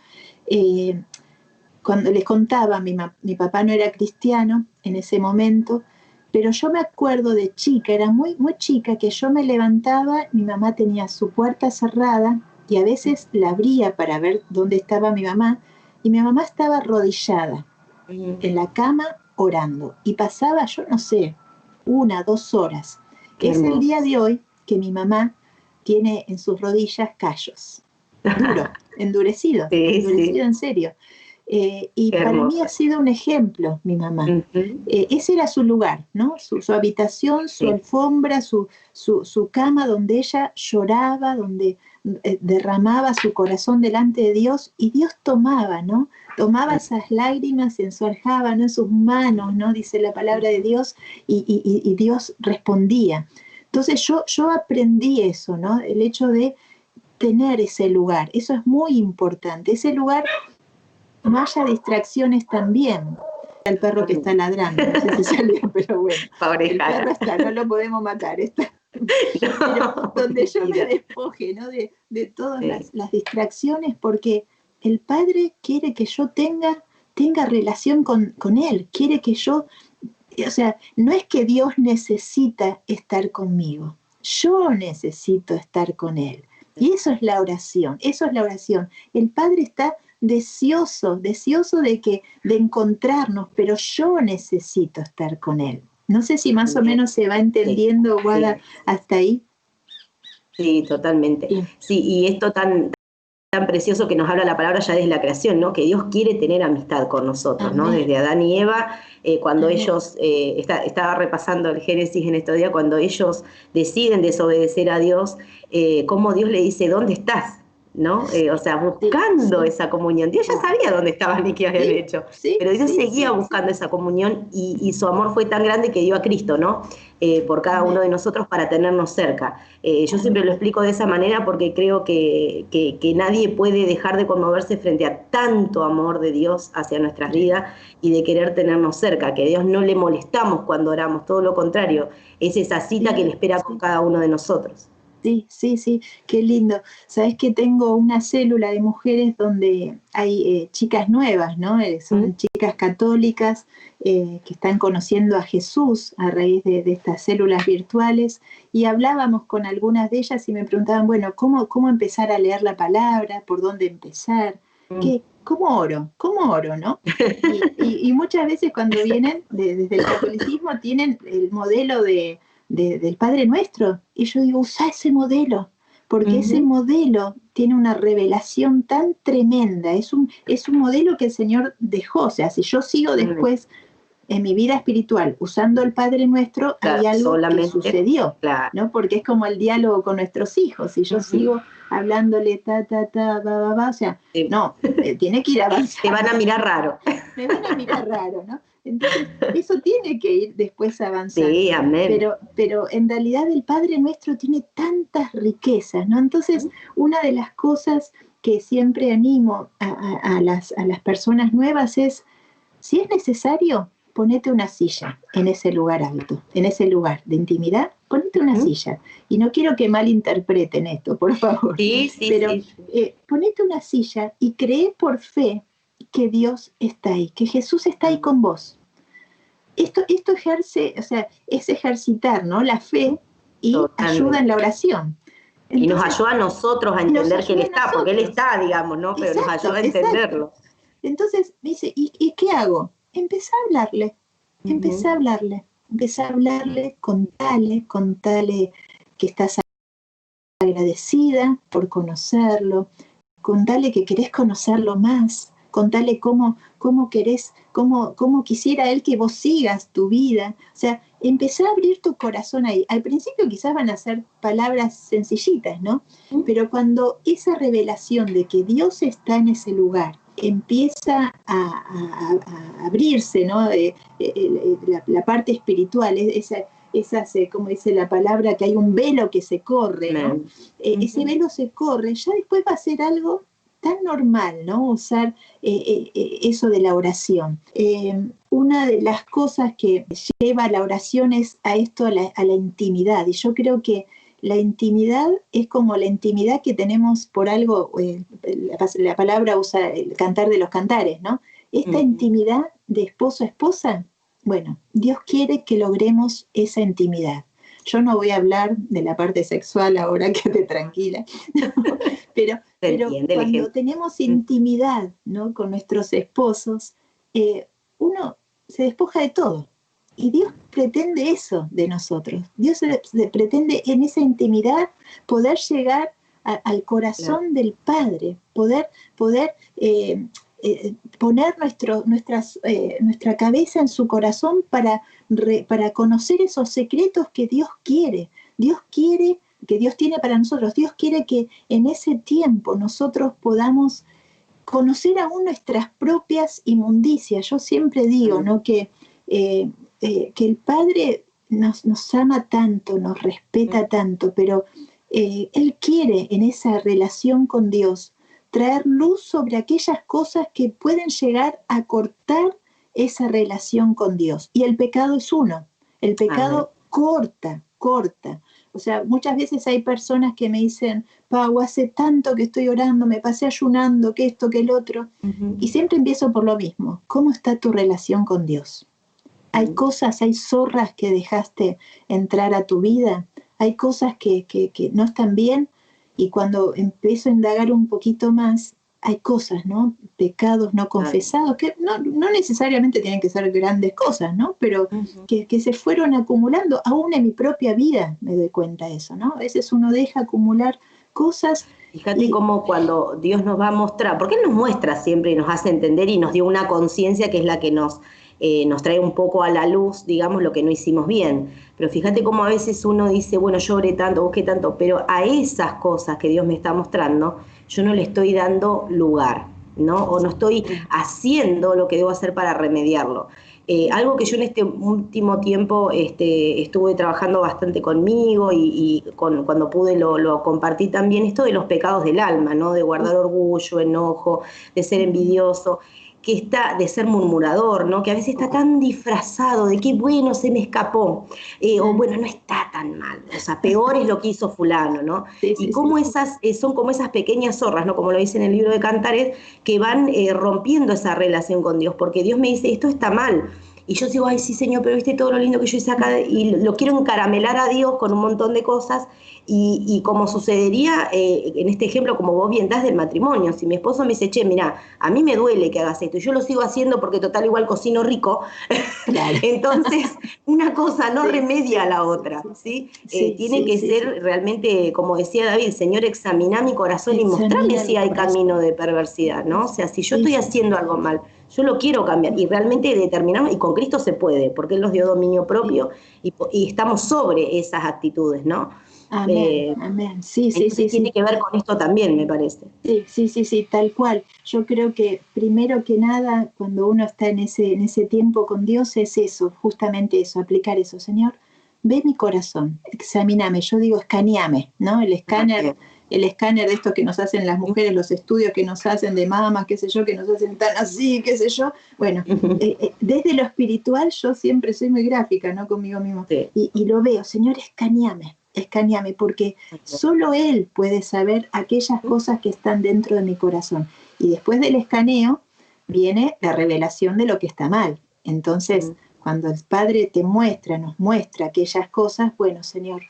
Speaker 2: Cuando les contaba, mi papá no era cristiano en ese momento, pero yo me acuerdo de chica, era muy, muy chica, que yo me levantaba, mi mamá tenía su puerta cerrada y a veces la abría para ver dónde estaba mi mamá, y mi mamá estaba arrodillada en la cama orando, y pasaba, yo no sé, 1, 2 horas. Es el día de hoy que mi mamá tiene en sus rodillas callos, duro, endurecido, en serio. Y para mí ha sido un ejemplo mi mamá. Ese era su lugar, ¿no? Su habitación, su alfombra, su cama, donde ella lloraba, donde derramaba su corazón delante de Dios, y Dios tomaba, ¿no? Tomaba esas lágrimas y en su aljaba, ¿no? En sus manos, ¿no? Dice la palabra de Dios, y Dios respondía. Entonces yo aprendí eso, ¿no? El hecho de tener ese lugar, eso es muy importante. Ese lugar, no haya distracciones también. El perro que está ladrando, no sé si salió, pero bueno. El perro está, no lo podemos matar, está. Pero donde yo me despoje, ¿no? de todas las distracciones, porque el Padre quiere que yo tenga relación con Él, quiere que yo, o sea, no es que Dios necesita estar conmigo, yo necesito estar con Él. Y eso es la oración, El Padre está deseoso de encontrarnos, pero yo necesito estar con Él. No sé si más o menos se va entendiendo, Guada, hasta ahí.
Speaker 1: Sí, totalmente.
Speaker 2: Sí,
Speaker 1: Sí, y esto tan precioso que nos habla la palabra ya desde la creación, ¿no? Que Dios quiere tener amistad con nosotros, ¿no?
Speaker 2: amén,
Speaker 1: Desde Adán y Eva, cuando
Speaker 2: amén.
Speaker 1: ellos, estaba repasando el Génesis en estos días, cuando ellos deciden desobedecer a Dios, cómo Dios le dice, ¿dónde estás? ¿No? O sea,
Speaker 2: Sí,
Speaker 1: buscando
Speaker 2: sí,
Speaker 1: esa comunión. Dios ya
Speaker 2: sí,
Speaker 1: sabía dónde estaban y qué habían
Speaker 2: sí,
Speaker 1: hecho,
Speaker 2: sí,
Speaker 1: pero Dios
Speaker 2: sí,
Speaker 1: seguía
Speaker 2: sí,
Speaker 1: buscando
Speaker 2: sí.
Speaker 1: esa comunión y su amor fue tan grande que dio a Cristo, ¿no? Por cada uno
Speaker 2: Amén,
Speaker 1: de nosotros para tenernos cerca. Yo siempre lo
Speaker 2: amén.
Speaker 1: explico de esa manera porque creo que nadie puede dejar de conmoverse frente a tanto amor de Dios hacia nuestras vidas y de querer tenernos cerca, que a Dios no le molestamos cuando oramos, todo lo contrario, es esa cita que Él
Speaker 2: Sí,
Speaker 1: espera con
Speaker 2: sí.
Speaker 1: cada uno de nosotros.
Speaker 2: Sí, sí, sí, qué lindo. Sabes que tengo una célula de mujeres donde hay chicas nuevas, ¿no?
Speaker 1: ¿Mm?
Speaker 2: Son chicas católicas que están conociendo a Jesús a raíz de estas células virtuales y hablábamos con algunas de ellas y me preguntaban, bueno, ¿cómo empezar a leer la palabra? ¿Por dónde empezar?
Speaker 1: Mm.
Speaker 2: ¿Cómo oro? ¿Cómo oro, no? Y muchas veces cuando vienen desde el catolicismo tienen el modelo del Padre Nuestro. Y yo digo, usa ese modelo, porque ese
Speaker 1: Ujú.
Speaker 2: modelo tiene una revelación tan tremenda, es un modelo que el Señor dejó. O sea, si yo sigo
Speaker 1: Mm.
Speaker 2: después en mi vida espiritual usando el Padre Nuestro, hay
Speaker 1: Claro,
Speaker 2: algo que
Speaker 1: solamente,
Speaker 2: sucedió,
Speaker 1: claro.
Speaker 2: ¿no? Porque es como el diálogo con nuestros hijos. Si yo
Speaker 1: Ujú.
Speaker 2: sigo hablándole o sea,
Speaker 1: Sí.
Speaker 2: no, tiene que ir
Speaker 1: Te van a
Speaker 2: avanzando,
Speaker 1: mirar raro.
Speaker 2: me van a mirar raro, ¿no? Entonces, eso tiene que ir después
Speaker 1: Sí,
Speaker 2: avanzando.
Speaker 1: amén.
Speaker 2: Pero en realidad el Padre Nuestro tiene tantas riquezas, ¿no? Entonces, una de las cosas que siempre animo a las personas nuevas es, si es necesario, ponete una silla en ese lugar alto, en ese lugar de intimidad, ponete una
Speaker 1: Ujú.
Speaker 2: silla. Y no quiero que malinterpreten esto, por favor,
Speaker 1: Sí, sí,
Speaker 2: pero
Speaker 1: sí.
Speaker 2: ponete una silla y cree por fe que Dios está ahí, que Jesús está ahí con vos. Esto ejerce, o sea, es ejercitar, ¿no? La fe y ayuda en
Speaker 1: Totalmente.
Speaker 2: la oración.
Speaker 1: Y nos
Speaker 2: Entonces,
Speaker 1: ayuda a nosotros a
Speaker 2: nos
Speaker 1: entender que Él
Speaker 2: ayuda a
Speaker 1: está, porque Él
Speaker 2: nosotros.
Speaker 1: está, digamos, ¿no? Pero nos ayuda
Speaker 2: Exacto,
Speaker 1: a
Speaker 2: exacto.
Speaker 1: entenderlo.
Speaker 2: Entonces me dice, ¿y qué hago? Empecé a hablarle,
Speaker 1: Ujú.
Speaker 2: empecé a hablarle, contale que estás agradecida por conocerlo, contale que querés conocerlo más, contale cómo querés, cómo quisiera él que vos sigas tu vida. O sea, empezá a abrir tu corazón ahí. Al principio quizás van a ser palabras sencillitas, ¿no? Pero cuando esa revelación de que Dios está en ese lugar empieza a abrirse, ¿no? La parte espiritual, esas, como dice la palabra, que hay un velo que se corre, ¿no?
Speaker 1: Amén.
Speaker 2: Ese
Speaker 1: Ujú.
Speaker 2: velo se corre, ya después va a ser algo tan normal, ¿no? Usar eso de la oración. Una de las cosas que lleva a la oración es a esto, a la intimidad, y yo creo que la intimidad es como la intimidad que tenemos por algo, la palabra usa el cantar de los cantares, ¿no? Esta
Speaker 1: Ujú.
Speaker 2: intimidad de esposo a esposa, bueno, Dios quiere que logremos esa intimidad. Yo no voy a hablar de la parte sexual ahora, quédate tranquila, ¿no? pero,
Speaker 1: Se
Speaker 2: pero
Speaker 1: entiende el
Speaker 2: cuando
Speaker 1: ejemplo.
Speaker 2: tenemos
Speaker 1: Mm.
Speaker 2: intimidad, ¿no? Con nuestros esposos, uno se despoja de todo. Y Dios pretende eso de nosotros. Dios pretende en esa intimidad poder llegar al
Speaker 1: Claro.
Speaker 2: corazón del Padre, poder poner nuestra cabeza en su corazón para conocer esos secretos que Dios quiere. Dios quiere, que Dios tiene para nosotros. Dios quiere que en ese tiempo nosotros podamos conocer aún nuestras propias inmundicias. Yo siempre digo,
Speaker 1: Amén.
Speaker 2: ¿no? Que el Padre nos ama tanto, nos respeta tanto, pero Él quiere en esa relación con Dios traer luz sobre aquellas cosas que pueden llegar a cortar esa relación con Dios. Y el pecado es uno. El
Speaker 1: Amén.
Speaker 2: pecado corta. O sea, muchas veces hay personas que me dicen, Pau, hace tanto que estoy orando, me pasé ayunando, que esto, que el otro. Y
Speaker 1: Ujú.
Speaker 2: siempre empiezo por lo mismo. ¿Cómo está tu relación con Dios? Hay
Speaker 1: Mm.
Speaker 2: cosas, hay zorras que dejaste entrar a tu vida, hay cosas que no están bien, y cuando empiezo a indagar un poquito más, hay cosas, ¿no? Pecados no confesados, que no necesariamente tienen que ser grandes cosas, ¿no? Pero que se fueron acumulando, aún en mi propia vida me doy cuenta de eso, ¿no? A veces uno deja acumular cosas.
Speaker 1: Fíjate cómo cuando Dios nos va a mostrar, porque Él nos muestra siempre y nos hace entender y nos dio una conciencia que es la que nos trae un poco a la luz, digamos, lo que no hicimos bien. Pero fíjate cómo a veces uno dice, bueno, yo oré tanto, busqué tanto, pero a esas cosas que Dios me está mostrando, yo no le estoy dando lugar, ¿no? O no estoy haciendo lo que debo hacer para remediarlo. Algo que yo en este último tiempo estuve trabajando bastante conmigo y cuando pude lo compartí también, esto de los pecados del alma, ¿no? De guardar orgullo, enojo, de ser envidioso, de ser murmurador, ¿no? Que a veces está tan disfrazado de que bueno, se me escapó, o bueno, no está tan mal, o sea, peor es lo que hizo fulano, ¿no? Y cómo esas son como esas pequeñas zorras, ¿no? Como lo dice en el libro de Cantares, que van rompiendo esa relación con Dios, porque Dios me dice, esto está mal. Y yo digo, ay, sí, Señor, pero viste todo lo lindo que yo hice acá, y lo quiero encaramelar a Dios con un montón de cosas, y como sucedería en este ejemplo, como vos bien das del matrimonio, si mi esposo me dice, che, mira, a mí me duele que hagas esto, y yo lo sigo haciendo porque total igual cocino rico,
Speaker 2: Claro.
Speaker 1: entonces una cosa no remedia a la otra, ¿sí? Tiene que ser realmente, como decía David, Señor, examina mi corazón y mostrame si hay camino de perversidad, ¿no? O sea, si yo estoy haciendo algo mal, yo lo quiero cambiar y realmente determinamos, y con Cristo se puede, porque Él nos dio dominio propio y estamos sobre esas actitudes, ¿no?
Speaker 2: Amén, amén. Sí, sí,
Speaker 1: Entonces
Speaker 2: sí,
Speaker 1: tiene
Speaker 2: sí.
Speaker 1: que ver con esto también, me parece.
Speaker 2: Sí, sí, sí, sí, tal cual. Yo creo que primero que nada, cuando uno está en ese tiempo con Dios, es eso, justamente eso, aplicar eso. Señor, ve mi corazón, examíname. Yo digo, escaneame, ¿no? El escáner de estos que nos hacen las mujeres, los estudios que nos hacen de mamas, qué sé yo, que nos hacen tan así, qué sé yo. Bueno, desde lo espiritual yo siempre soy muy gráfica, ¿no? Conmigo mismo.
Speaker 1: Sí.
Speaker 2: Y lo veo, Señor, escaneame, porque solo Él puede saber aquellas cosas que están dentro de mi corazón. Y después del escaneo viene la revelación de lo que está mal. Entonces, cuando el Padre nos muestra aquellas cosas, bueno, Señor,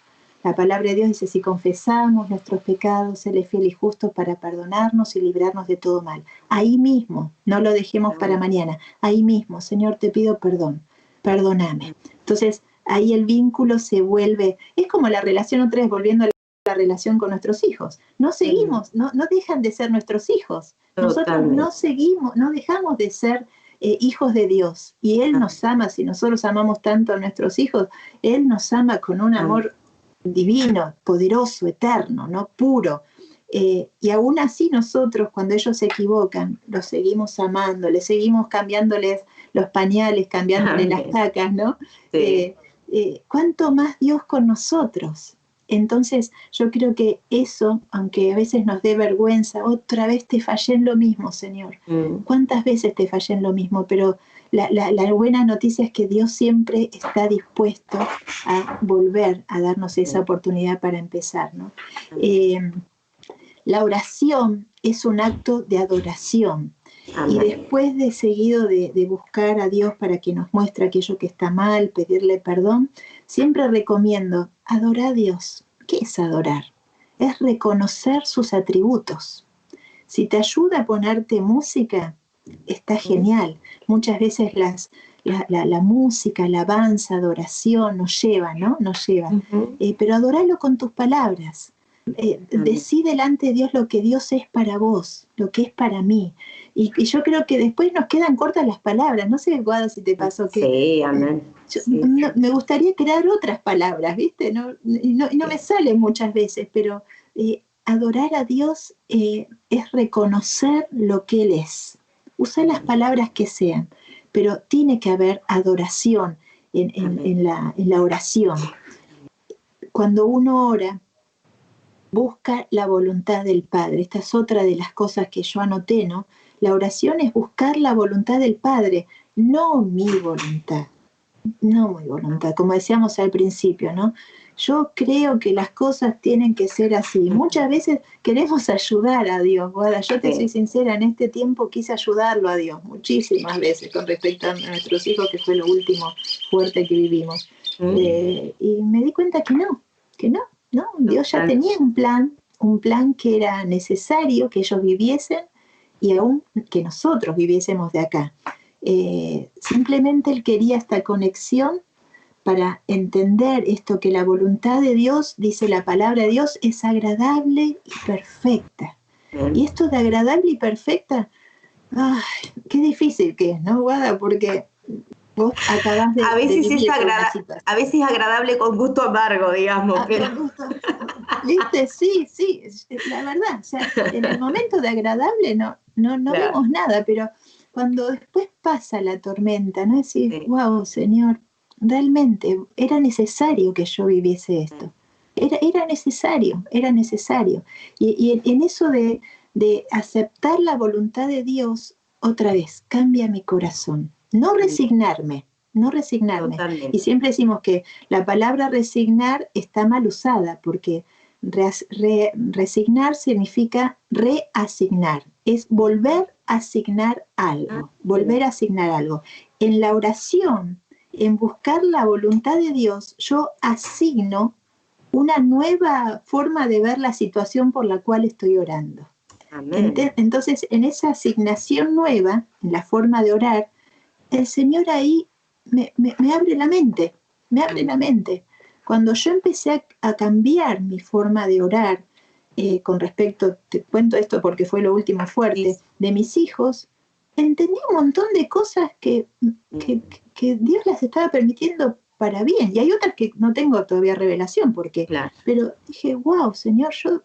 Speaker 2: la palabra de Dios dice, si confesamos nuestros pecados, Él es fiel y justo para perdonarnos y librarnos de todo mal. Ahí mismo, no lo dejemos para mañana, ahí mismo, Señor, te pido perdón, perdóname. Entonces, ahí el vínculo se vuelve, es como la relación, otra vez volviendo a la relación con nuestros hijos. No seguimos, no dejan de ser nuestros hijos. Nosotros no seguimos, no dejamos de ser hijos de Dios. Y Él nos ama, si nosotros amamos tanto a nuestros hijos, Él nos ama con un amor divino, poderoso, eterno, ¿no? Puro. Y aún así nosotros, cuando ellos se equivocan, los seguimos amando, les seguimos cambiándoles los pañales, cambiándoles las cacas, ¿no?
Speaker 1: Sí.
Speaker 2: ¿Cuánto más Dios con nosotros? Entonces yo creo que eso, aunque a veces nos dé vergüenza, otra vez te fallé en lo mismo, Señor. ¿Cuántas veces te fallé en lo mismo? Pero la buena noticia es que Dios siempre está dispuesto a volver a darnos esa oportunidad para empezar, ¿no? La oración es un acto de adoración. Y después de seguido de buscar a Dios para que nos muestre aquello que está mal, pedirle perdón, siempre recomiendo adorar a Dios. ¿Qué es adorar? Es reconocer sus atributos. Si te ayuda a ponerte música, está genial. Muchas veces la música, alabanza, adoración nos lleva, ¿no? Nos lleva. Pero adoralo con tus palabras. Decí delante de Dios lo que Dios es para vos, lo que es para mí. Y yo creo que después nos quedan cortas las palabras. No sé, Guada, si te pasó que...
Speaker 1: Sí, amén.
Speaker 2: Me gustaría crear otras palabras, ¿viste? No me salen muchas veces, pero adorar a Dios es reconocer lo que Él es. Usa las palabras que sean, pero tiene que haber adoración en la oración. Cuando uno ora, busca la voluntad del Padre. Esta es otra de las cosas que yo anoté, ¿no? La oración es buscar la voluntad del Padre, no mi voluntad. No mi voluntad, como decíamos al principio, ¿no? Yo creo que las cosas tienen que ser así. Muchas veces queremos ayudar a Dios, Guada. Yo te soy sincera, en este tiempo quise ayudarlo a Dios muchísimas veces con respecto a nuestros hijos, que fue lo último fuerte que vivimos. Y me di cuenta que no. Dios ya tenía un plan que era necesario que ellos viviesen y aún que nosotros viviésemos de acá. Simplemente Él quería esta conexión para entender esto, que la voluntad de Dios, dice la palabra de Dios, es agradable y perfecta. Y esto de agradable y perfecta, ay, qué difícil que es, ¿no, Guada? Porque vos acabás de vivir una situación.
Speaker 1: A veces es agradable con gusto amargo, digamos.
Speaker 2: Con gusto. ¿Viste? Sí, la verdad. O sea, en el momento de agradable no claro, vemos nada, pero cuando después pasa la tormenta, ¿no? Decís, sí, wow, Señor, realmente era necesario que yo viviese esto. Era necesario. Y en eso de aceptar la voluntad de Dios, otra vez, cambia mi corazón. No resignarme. Totalmente. Y siempre decimos que la palabra resignar está mal usada, porque resignar significa reasignar, es volver a asignar algo, En la oración, en buscar la voluntad de Dios, yo asigno una nueva forma de ver la situación por la cual estoy orando. Entonces, en esa asignación nueva, en la forma de orar, el Señor ahí me abre la mente, Cuando yo empecé a cambiar mi forma de orar, con respecto, te cuento esto porque fue lo último fuerte, de mis hijos, entendí un montón de cosas que Dios las estaba permitiendo para bien, y hay otras que no tengo todavía revelación, pero dije, wow, Señor, yo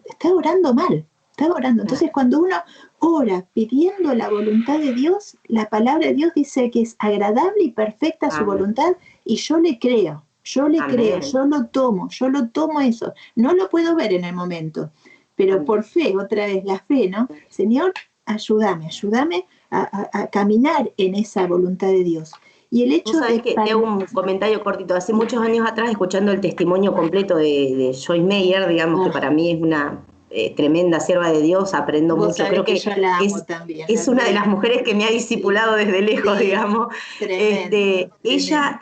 Speaker 2: estaba orando mal. Entonces, cuando uno ora pidiendo la voluntad de Dios, la palabra de Dios dice que es agradable y perfecta su voluntad, y yo le creo, yo lo tomo eso. No lo puedo ver en el momento, pero por fe, otra vez la fe, ¿no? Señor, ayúdame a caminar en esa voluntad de Dios. Y el hecho de
Speaker 1: que te hago un comentario cortito. Hace muchos años atrás, escuchando el testimonio completo de Joyce Meyer, digamos que para mí es una tremenda sierva de Dios, aprendo mucho. Creo que
Speaker 2: yo la amo también,
Speaker 1: es una de las mujeres que me ha discipulado desde lejos, digamos.
Speaker 2: Tremendo.
Speaker 1: Ella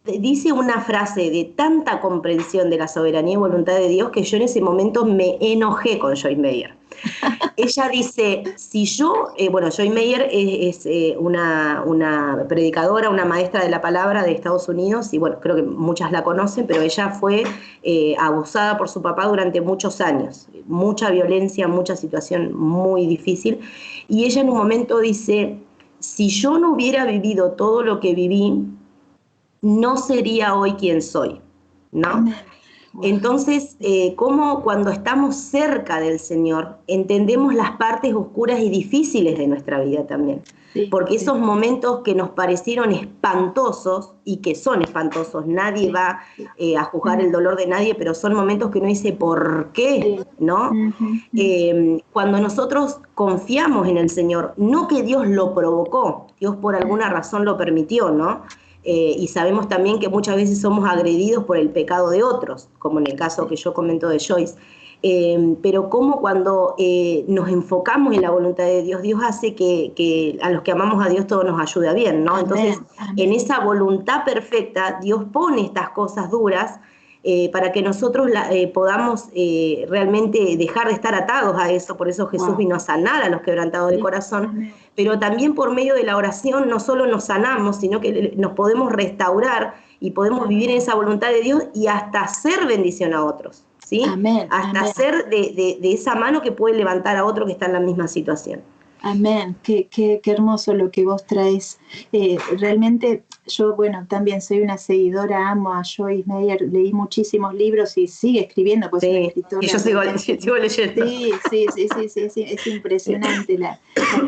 Speaker 1: dice una frase de tanta comprensión de la soberanía y voluntad de Dios que yo en ese momento me enojé con Joyce Meyer. Ella dice, si yo, Joyce Meyer es una predicadora, una maestra de la palabra de Estados Unidos, y bueno, creo que muchas la conocen, pero ella fue abusada por su papá durante muchos años, mucha violencia, mucha situación muy difícil, y ella en un momento dice, si yo no hubiera vivido todo lo que viví, no sería hoy quien soy, ¿no? Entonces, cómo cuando estamos cerca del Señor, entendemos las partes oscuras y difíciles de nuestra vida también. Porque esos momentos que nos parecieron espantosos, y que son espantosos, nadie va a juzgar el dolor de nadie, pero son momentos que uno dice, ¿por qué? ¿No? Cuando nosotros confiamos en el Señor, no que Dios lo provocó, Dios por alguna razón lo permitió, ¿no? Y sabemos también que muchas veces somos agredidos por el pecado de otros, como en el caso que yo comento de Joyce. Pero como cuando nos enfocamos en la voluntad de Dios, Dios hace que a los que amamos a Dios todo nos ayude a bien, ¿no? Entonces, en esa voluntad perfecta, Dios pone estas cosas duras para que nosotros podamos realmente dejar de estar atados a eso. Por eso Jesús vino a sanar a los quebrantados de corazón, pero también por medio de la oración no solo nos sanamos, sino que nos podemos restaurar y podemos vivir en esa voluntad de Dios y hasta hacer bendición a otros, ¿sí? Hasta ser de esa mano que puede levantar a otro que está en la misma situación.
Speaker 2: Amén, qué hermoso lo que vos traes. Realmente yo, también soy una seguidora, amo a Joyce Meyer, leí muchísimos libros y sigue escribiendo, pues es una escritora.
Speaker 1: Y yo sigo leyendo.
Speaker 2: Sí, es impresionante, la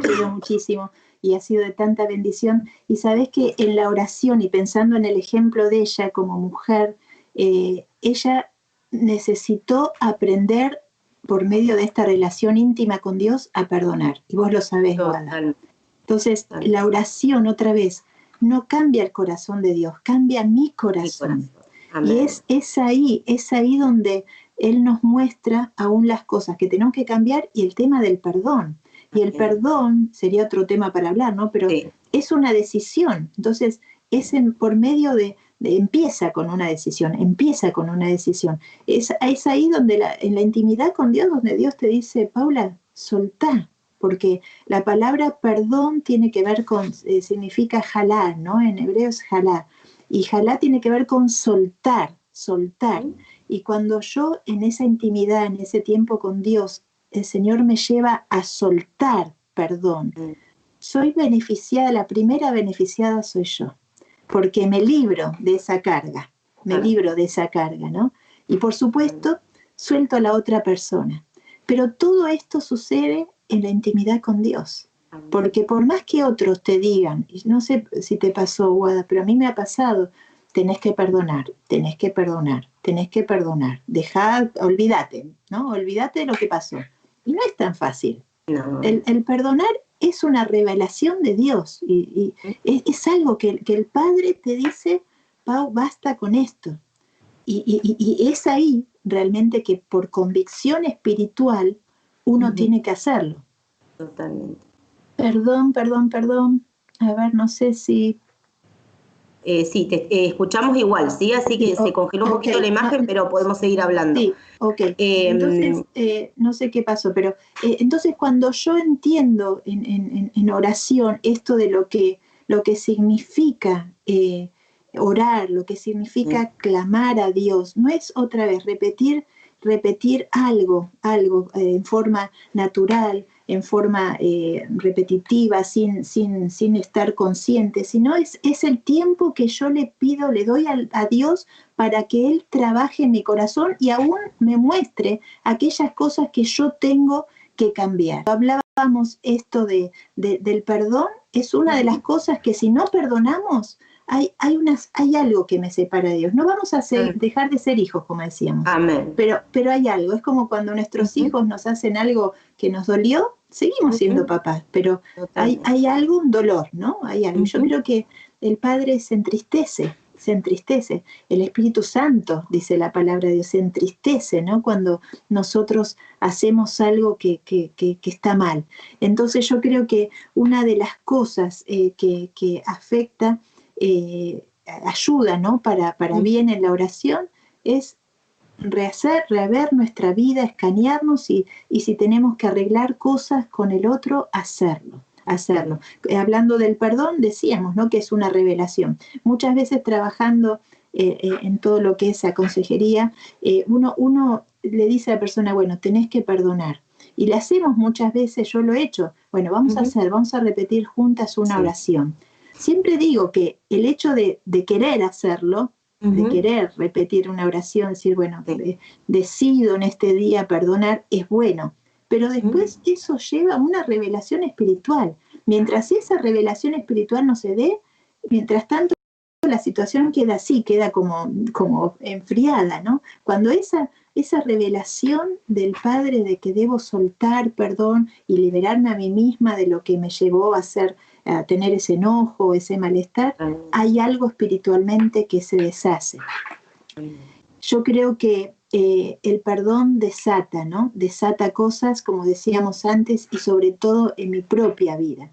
Speaker 2: quiero muchísimo y ha sido de tanta bendición. Y sabés que en la oración, y pensando en el ejemplo de ella como mujer, ella necesitó aprender por medio de esta relación íntima con Dios a perdonar, y vos lo sabés, Guada. Entonces, la oración, otra vez, no cambia el corazón de Dios, cambia mi corazón. Y es ahí donde Él nos muestra aún las cosas que tenemos que cambiar, y el tema del perdón. Y el perdón sería otro tema para hablar, ¿no? Pero es una decisión. Entonces, por medio de empieza con una decisión. Es ahí donde en la intimidad con Dios, donde Dios te dice, Paula, soltá, porque la palabra perdón tiene que ver con, significa jalá, ¿no? En hebreo es jalá, y jalá tiene que ver con soltar, soltar. Y cuando yo en esa intimidad, en ese tiempo con Dios, el Señor me lleva a soltar perdón, soy beneficiada, la primera beneficiada soy yo, porque me libro de esa carga, me libro de esa carga, ¿no? Y por supuesto, suelto a la otra persona. Pero todo esto sucede en la intimidad con Dios. Porque por más que otros te digan, y no sé si te pasó, Guada, pero a mí me ha pasado, tenés que perdonar, tenés que perdonar, tenés que perdonar, dejá, olvídate, ¿no? Olvídate de lo que pasó. Y no es tan fácil.
Speaker 1: No.
Speaker 2: El perdonar es una revelación de Dios y es algo que el Padre te dice, Pau, basta con esto. Y es ahí realmente que por convicción espiritual uno tiene que hacerlo.
Speaker 1: Totalmente.
Speaker 2: Perdón, perdón, perdón. A ver, no sé si...
Speaker 1: Sí, te escuchamos igual, ¿sí? Así que se congeló un poquito la imagen, pero podemos seguir hablando.
Speaker 2: Sí, ok. Entonces, no sé qué pasó, pero entonces cuando yo entiendo en oración esto de lo que significa orar, lo que significa clamar a Dios, no es otra vez repetir algo en forma natural, en forma repetitiva, sin estar consciente, sino es el tiempo que yo le pido, le doy a Dios para que Él trabaje en mi corazón y aún me muestre aquellas cosas que yo tengo que cambiar. Hablábamos esto del perdón, es una de las cosas que si no perdonamos, hay algo que me separa de Dios. No vamos a dejar de ser hijos, como decíamos.
Speaker 1: Amén.
Speaker 2: Pero hay algo. Es como cuando nuestros hijos nos hacen algo que nos dolió, seguimos siendo papás, pero hay algo, un dolor, ¿no? Hay algo. Yo creo que el Padre se entristece. El Espíritu Santo, dice la palabra de Dios, se entristece, ¿no? Cuando nosotros hacemos algo que está mal. Entonces yo creo que una de las cosas que afecta, ayuda, ¿no? Para bien en la oración, es rever nuestra vida, escanearnos y si tenemos que arreglar cosas con el otro, hacerlo. Hablando del perdón, decíamos, ¿no? Que es una revelación. Muchas veces trabajando en todo lo que es la consejería, uno le dice a la persona, bueno, tenés que perdonar. Y le hacemos muchas veces, yo lo he hecho, bueno, vamos a repetir juntas una oración. Siempre digo que el hecho de querer hacerlo, de querer repetir una oración, decir, bueno, decido en este día perdonar, es bueno. Pero después eso lleva a una revelación espiritual. Mientras esa revelación espiritual no se dé, mientras tanto la situación queda así, queda como enfriada, ¿no? Cuando esa revelación del Padre de que debo soltar, perdón, y liberarme a mí misma de lo que me llevó a tener ese enojo, ese malestar, hay algo espiritualmente que se deshace. Yo creo que el perdón desata, ¿no? Desata cosas, como decíamos antes, y sobre todo en mi propia vida.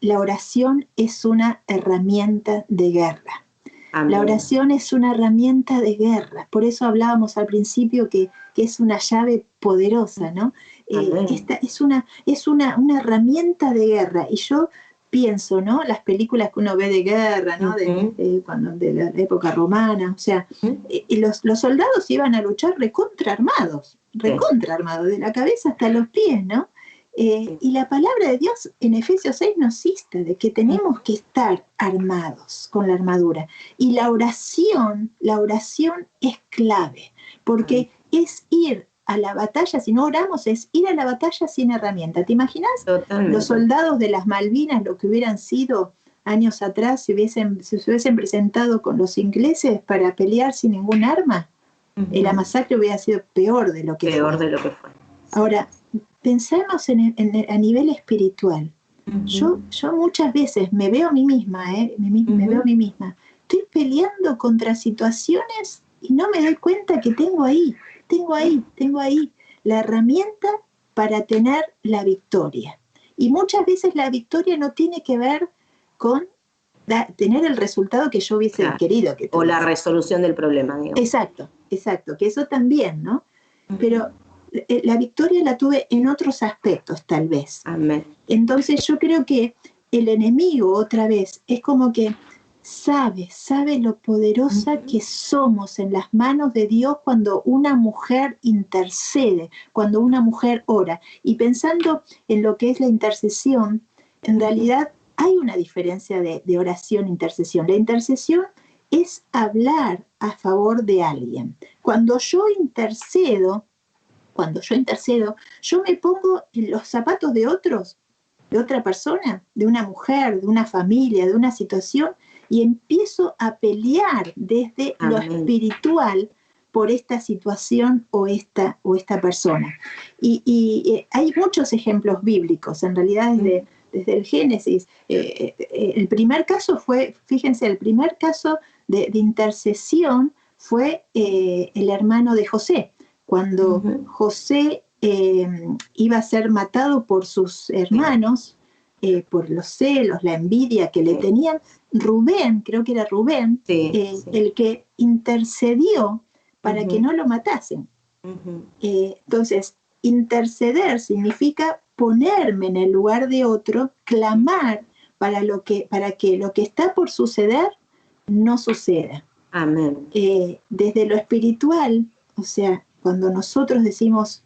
Speaker 2: La oración es una herramienta de guerra. Amén. La oración es una herramienta de guerra. Por eso hablábamos al principio que es una llave poderosa, ¿no? Esta es una herramienta de guerra. Y yo pienso, ¿no? Las películas que uno ve de guerra, ¿no? De la época romana, o sea, los soldados iban a luchar recontra armados, de la cabeza hasta los pies, ¿no? Y la palabra de Dios en Efesios 6 nos insta de que tenemos que estar armados con la armadura. Y la oración es clave, porque es ir a la batalla, si no oramos, es ir a la batalla sin herramienta. ¿Te imaginas? Totalmente. Los soldados de las Malvinas, lo que hubieran sido años atrás, si se hubiesen presentado con los ingleses para pelear sin ningún arma? La masacre hubiera sido peor de lo que fue. Ahora, pensemos a nivel espiritual. Yo muchas veces me veo a mí misma, me veo a mí misma. Estoy peleando contra situaciones y no me doy cuenta que tengo ahí la herramienta para tener la victoria. Y muchas veces la victoria no tiene que ver con tener el resultado que yo hubiese querido que tuviese.
Speaker 1: O la resolución del problema, digamos.
Speaker 2: Exacto, que eso también, ¿no? Pero la victoria la tuve en otros aspectos, tal vez.
Speaker 1: Amén.
Speaker 2: Entonces yo creo que el enemigo, otra vez, es como que sabe lo poderosa que somos en las manos de Dios cuando una mujer intercede, cuando una mujer ora. Y pensando en lo que es la intercesión, en realidad hay una diferencia de oración e intercesión. La intercesión es hablar a favor de alguien. Cuando yo intercedo, yo me pongo en los zapatos de otros, de otra persona, de una mujer, de una familia, de una situación, y empiezo a pelear desde lo espiritual por esta situación o esta persona. Y hay muchos ejemplos bíblicos, en realidad desde el Génesis. El primer caso fue, fíjense, el primer caso de intercesión fue el hermano de José. Cuando José iba a ser matado por sus hermanos, por los celos, la envidia que le tenían, Rubén, creo que era Rubén, el que intercedió para que no lo matasen. Entonces, interceder significa ponerme en el lugar de otro, clamar para que lo que está por suceder no suceda.
Speaker 1: Amén.
Speaker 2: Desde lo espiritual, o sea, cuando nosotros decimos,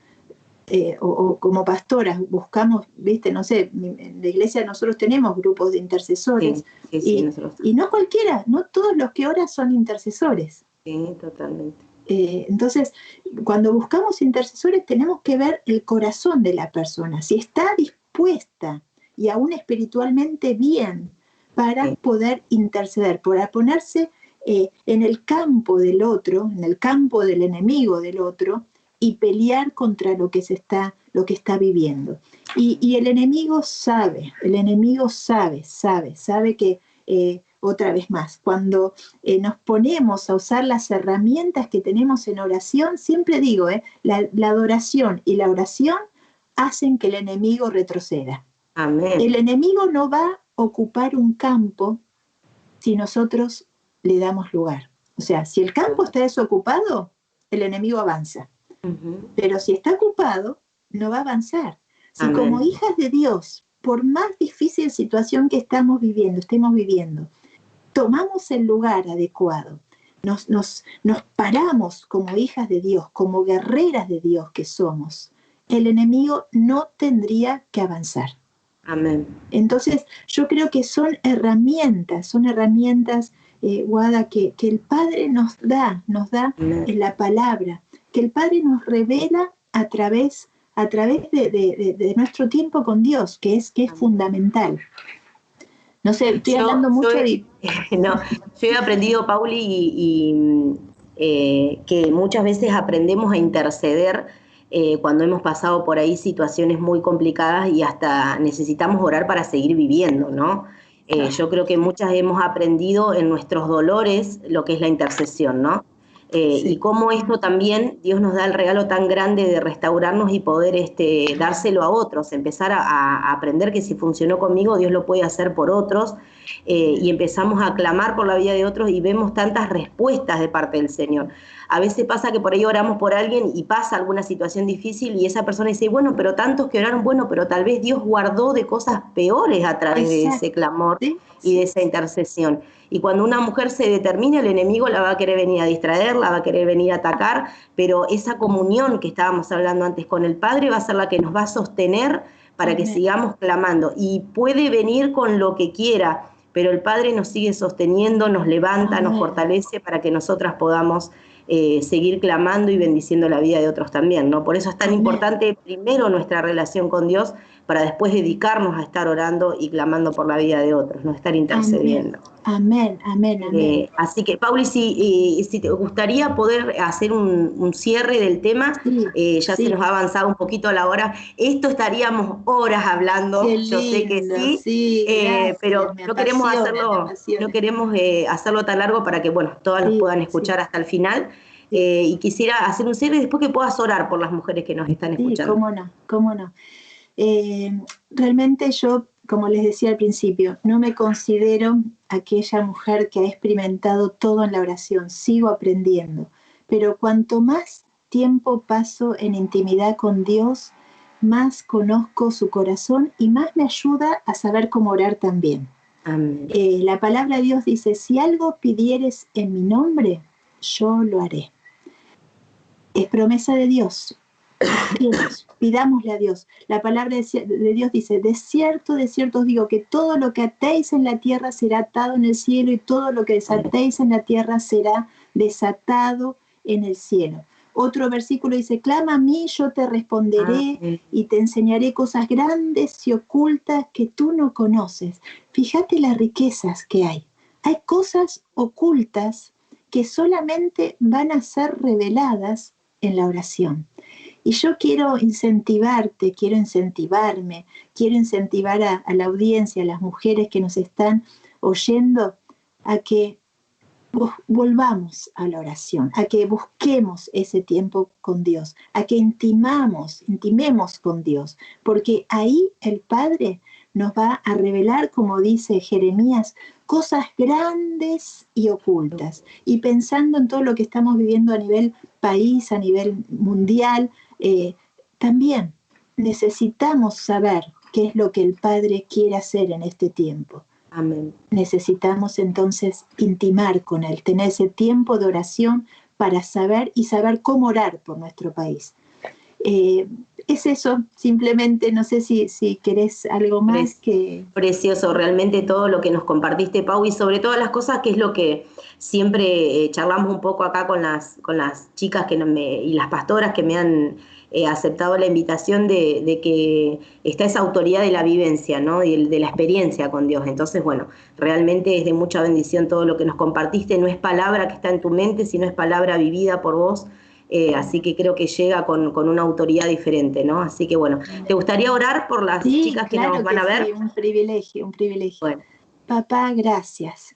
Speaker 2: o como pastoras buscamos, viste, no sé, en la iglesia nosotros tenemos grupos de intercesores, y no cualquiera, no todos los que oran son intercesores.
Speaker 1: Sí, totalmente.
Speaker 2: Entonces, cuando buscamos intercesores tenemos que ver el corazón de la persona, si está dispuesta y aún espiritualmente bien para poder interceder, para ponerse en el campo del otro, en el campo del enemigo del otro, y pelear contra lo que está viviendo. Y el enemigo sabe que, otra vez más, cuando nos ponemos a usar las herramientas que tenemos en oración, siempre digo, la adoración y la oración hacen que el enemigo retroceda.
Speaker 1: Amén.
Speaker 2: El enemigo no va a ocupar un campo si nosotros le damos lugar. O sea, si el campo está desocupado, el enemigo avanza. Pero si está ocupado, no va a avanzar. Si
Speaker 1: Amén.
Speaker 2: Como hijas de Dios, por más difícil situación que estemos viviendo, tomamos el lugar adecuado, nos paramos como hijas de Dios, como guerreras de Dios que somos, el enemigo no tendría que avanzar.
Speaker 1: Amén.
Speaker 2: Entonces, yo creo que son herramientas, Guada, que el Padre nos da en la palabra, que el Padre nos revela a través de nuestro tiempo con Dios, que es fundamental. No sé, estoy hablando mucho de...
Speaker 1: No, yo he aprendido, Pauli, que muchas veces aprendemos a interceder cuando hemos pasado por ahí situaciones muy complicadas y hasta necesitamos orar para seguir viviendo, ¿no? Yo creo que muchas hemos aprendido en nuestros dolores lo que es la intercesión, ¿no? Y cómo esto también, Dios nos da el regalo tan grande de restaurarnos y poder dárselo a otros, empezar a aprender que si funcionó conmigo, Dios lo puede hacer por otros, y empezamos a clamar por la vida de otros y vemos tantas respuestas de parte del Señor. A veces pasa que por ahí oramos por alguien y pasa alguna situación difícil y esa persona dice, bueno, pero tantos que oraron, bueno, pero tal vez Dios guardó de cosas peores a través de ese clamor y de esa intercesión. Y cuando una mujer se determina, el enemigo la va a querer venir a distraer, la va a querer venir a atacar, pero esa comunión que estábamos hablando antes con el Padre va a ser la que nos va a sostener para que sigamos clamando. Y puede venir con lo que quiera, pero el Padre nos sigue sosteniendo, nos levanta, nos fortalece para que nosotras podamos seguir clamando y bendiciendo la vida de otros también, ¿no? Por eso es tan importante primero nuestra relación con Dios, para después dedicarnos a estar orando y clamando por la vida de otros, no estar intercediendo.
Speaker 2: Amén.
Speaker 1: Así que, Pauli, si te gustaría poder hacer un cierre del tema, se nos ha avanzado un poquito la hora. Esto estaríamos horas hablando, yo sé que sí, gracias, pero no queremos hacerlo tan largo para que, bueno, todas nos puedan escuchar hasta el final. Y quisiera hacer un cierre y después que puedas orar por las mujeres que nos están escuchando.
Speaker 2: Cómo no. Realmente yo, como les decía al principio, no me considero aquella mujer que ha experimentado todo en la oración, sigo aprendiendo, pero cuanto más tiempo paso en intimidad con Dios, más conozco su corazón y más me ayuda a saber cómo orar también.
Speaker 1: Amén.
Speaker 2: La palabra de Dios dice, si algo pidieres en mi nombre, yo lo haré. Es promesa de Dios. Busquemos, pidámosle a Dios. La palabra de Dios dice, de cierto os digo que todo lo que atéis en la tierra será atado en el cielo y todo lo que desatéis en la tierra será desatado en el cielo. Otro versículo dice, clama a mí, yo te responderé y te enseñaré cosas grandes y ocultas que tú no conoces. Fíjate las riquezas que hay. Hay cosas ocultas que solamente van a ser reveladas en la oración. Y yo quiero incentivarte, quiero incentivarme, quiero incentivar a la audiencia, a las mujeres que nos están oyendo, a que volvamos a la oración, a que busquemos ese tiempo con Dios, a que intimemos con Dios, porque ahí el Padre nos va a revelar, como dice Jeremías, cosas grandes y ocultas. Y pensando en todo lo que estamos viviendo a nivel país, a nivel mundial, también necesitamos saber qué es lo que el Padre quiere hacer en este tiempo.
Speaker 1: Amén.
Speaker 2: Necesitamos entonces intimar con Él, tener ese tiempo de oración para saber cómo orar por nuestro país. Es eso, simplemente, no sé si querés algo más que...
Speaker 1: Precioso, realmente todo lo que nos compartiste, Pau, y sobre todas las cosas, que es lo que siempre charlamos un poco acá con las chicas y las pastoras que me han aceptado la invitación de que está esa autoridad de la vivencia, ¿no? Y de la experiencia con Dios. Entonces, bueno, realmente es de mucha bendición todo lo que nos compartiste. No es palabra que está en tu mente, sino es palabra vivida por vos. Así que creo que llega con una autoridad diferente, ¿no? Así que bueno, ¿te gustaría orar por las chicas que nos van a ver?
Speaker 2: Sí, un privilegio.
Speaker 1: Bueno.
Speaker 2: Papá, gracias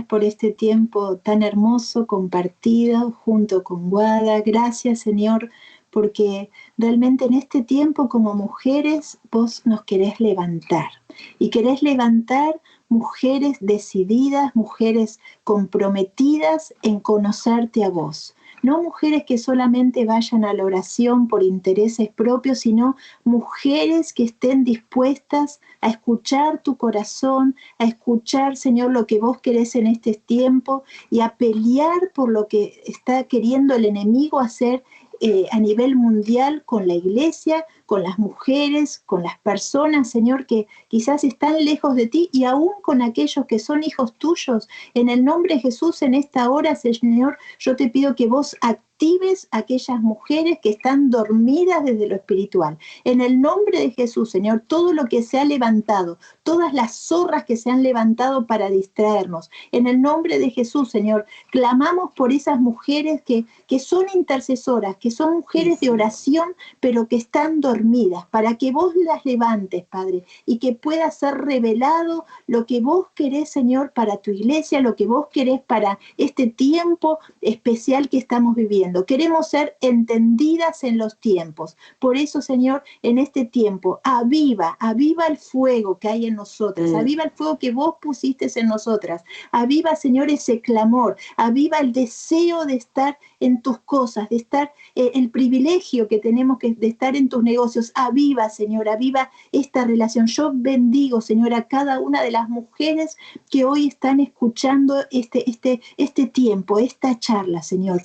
Speaker 2: por este tiempo tan hermoso compartido junto con Guada. Gracias, Señor, porque realmente en este tiempo como mujeres vos nos querés levantar y querés levantar mujeres decididas, mujeres comprometidas en conocerte a vos. No mujeres que solamente vayan a la oración por intereses propios, sino mujeres que estén dispuestas a escuchar tu corazón, a escuchar, Señor, lo que vos querés en este tiempo y a pelear por lo que está queriendo el enemigo hacer a nivel mundial con la iglesia, con las mujeres, con las personas, Señor, que quizás están lejos de ti y aún con aquellos que son hijos tuyos. En el nombre de Jesús, en esta hora, Señor, yo te pido que vos actives a aquellas mujeres que están dormidas desde lo espiritual. En el nombre de Jesús, Señor, todo lo que se ha levantado, todas las zorras que se han levantado para distraernos, en el nombre de Jesús, Señor, clamamos por esas mujeres que son intercesoras, que son mujeres de oración, pero que están dormidas, para que vos las levantes, Padre, y que pueda ser revelado lo que vos querés, Señor, para tu iglesia, lo que vos querés para este tiempo especial que estamos viviendo. Queremos ser entendidas en los tiempos. Por eso, Señor, en este tiempo, aviva el fuego que hay en nosotras, aviva el fuego que vos pusiste en nosotras, aviva, Señor, ese clamor, aviva el deseo de estar en tus cosas, de estar, el privilegio que tenemos de estar en tus negocios. Aviva, Señor, aviva esta relación. Yo bendigo, Señor, a cada una de las mujeres que hoy están escuchando este tiempo, esta charla, Señor,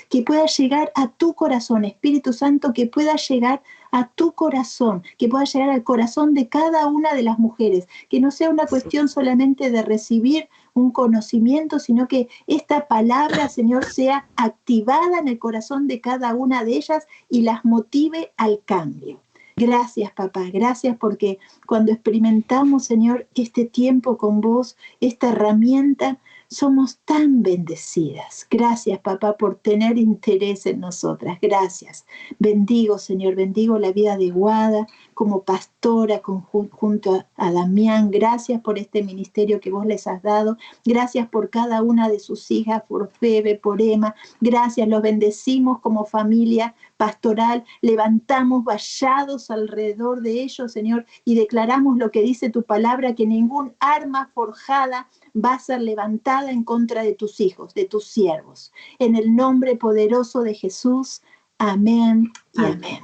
Speaker 2: que pueda llegar a tu corazón, Espíritu Santo, que pueda llegar a tu corazón, que pueda llegar al corazón de cada una de las mujeres, que no sea una cuestión solamente de recibir un conocimiento, sino que esta palabra, Señor, sea activada en el corazón de cada una de ellas y las motive al cambio. Gracias, papá, gracias porque cuando experimentamos, Señor, este tiempo con vos, esta herramienta, somos tan bendecidas. Gracias, papá, por tener interés en nosotras. Gracias. Bendigo, Señor, bendigo la vida de Guada como pastora junto a Damián. Gracias por este ministerio que vos les has dado. Gracias por cada una de sus hijas, por Febe, por Emma. Gracias, los bendecimos como familia pastoral. Levantamos vallados alrededor de ellos, Señor, y declaramos lo que dice tu palabra, que ningún arma forjada va a ser levantada en contra de tus hijos, de tus siervos. En el nombre poderoso de Jesús, Amén y
Speaker 1: Amén.
Speaker 2: amén.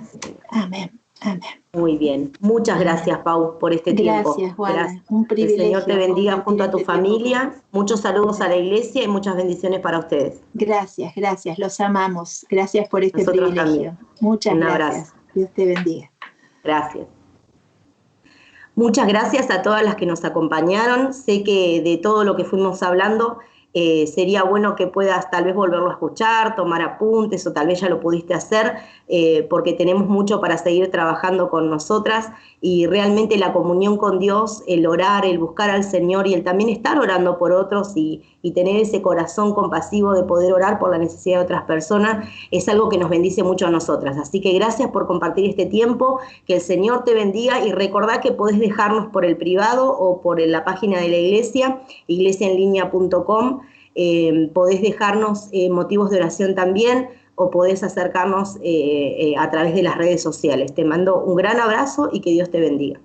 Speaker 2: Amén. Amén.
Speaker 1: Muy bien. Muchas gracias, Pau, por este tiempo.
Speaker 2: Gracias, Juana.
Speaker 1: Gracias.
Speaker 2: Un
Speaker 1: Que el Señor te
Speaker 2: privilegio
Speaker 1: bendiga
Speaker 2: compartir
Speaker 1: junto a tu
Speaker 2: este tiempo con
Speaker 1: familia.
Speaker 2: vos.
Speaker 1: Muchos saludos a la iglesia y muchas bendiciones para ustedes.
Speaker 2: Gracias, gracias. Los amamos. Gracias por este
Speaker 1: Nosotros también.
Speaker 2: privilegio. Muchas
Speaker 1: Un abrazo.
Speaker 2: gracias. Dios te bendiga.
Speaker 1: Gracias. Muchas gracias a todas las que nos acompañaron. Sé que de todo lo que fuimos hablando, sería bueno que puedas tal vez volverlo a escuchar, tomar apuntes o tal vez ya lo pudiste hacer, porque tenemos mucho para seguir trabajando con nosotras y realmente la comunión con Dios, el orar, el buscar al Señor y el también estar orando por otros y tener ese corazón compasivo de poder orar por la necesidad de otras personas es algo que nos bendice mucho a nosotras. Así que gracias por compartir este tiempo, que el Señor te bendiga y recordá que podés dejarnos por el privado o por la página de la iglesia, iglesiaenlinea.com. Podés dejarnos motivos de oración también o podés acercarnos a través de las redes sociales. Te mando un gran abrazo y que Dios te bendiga.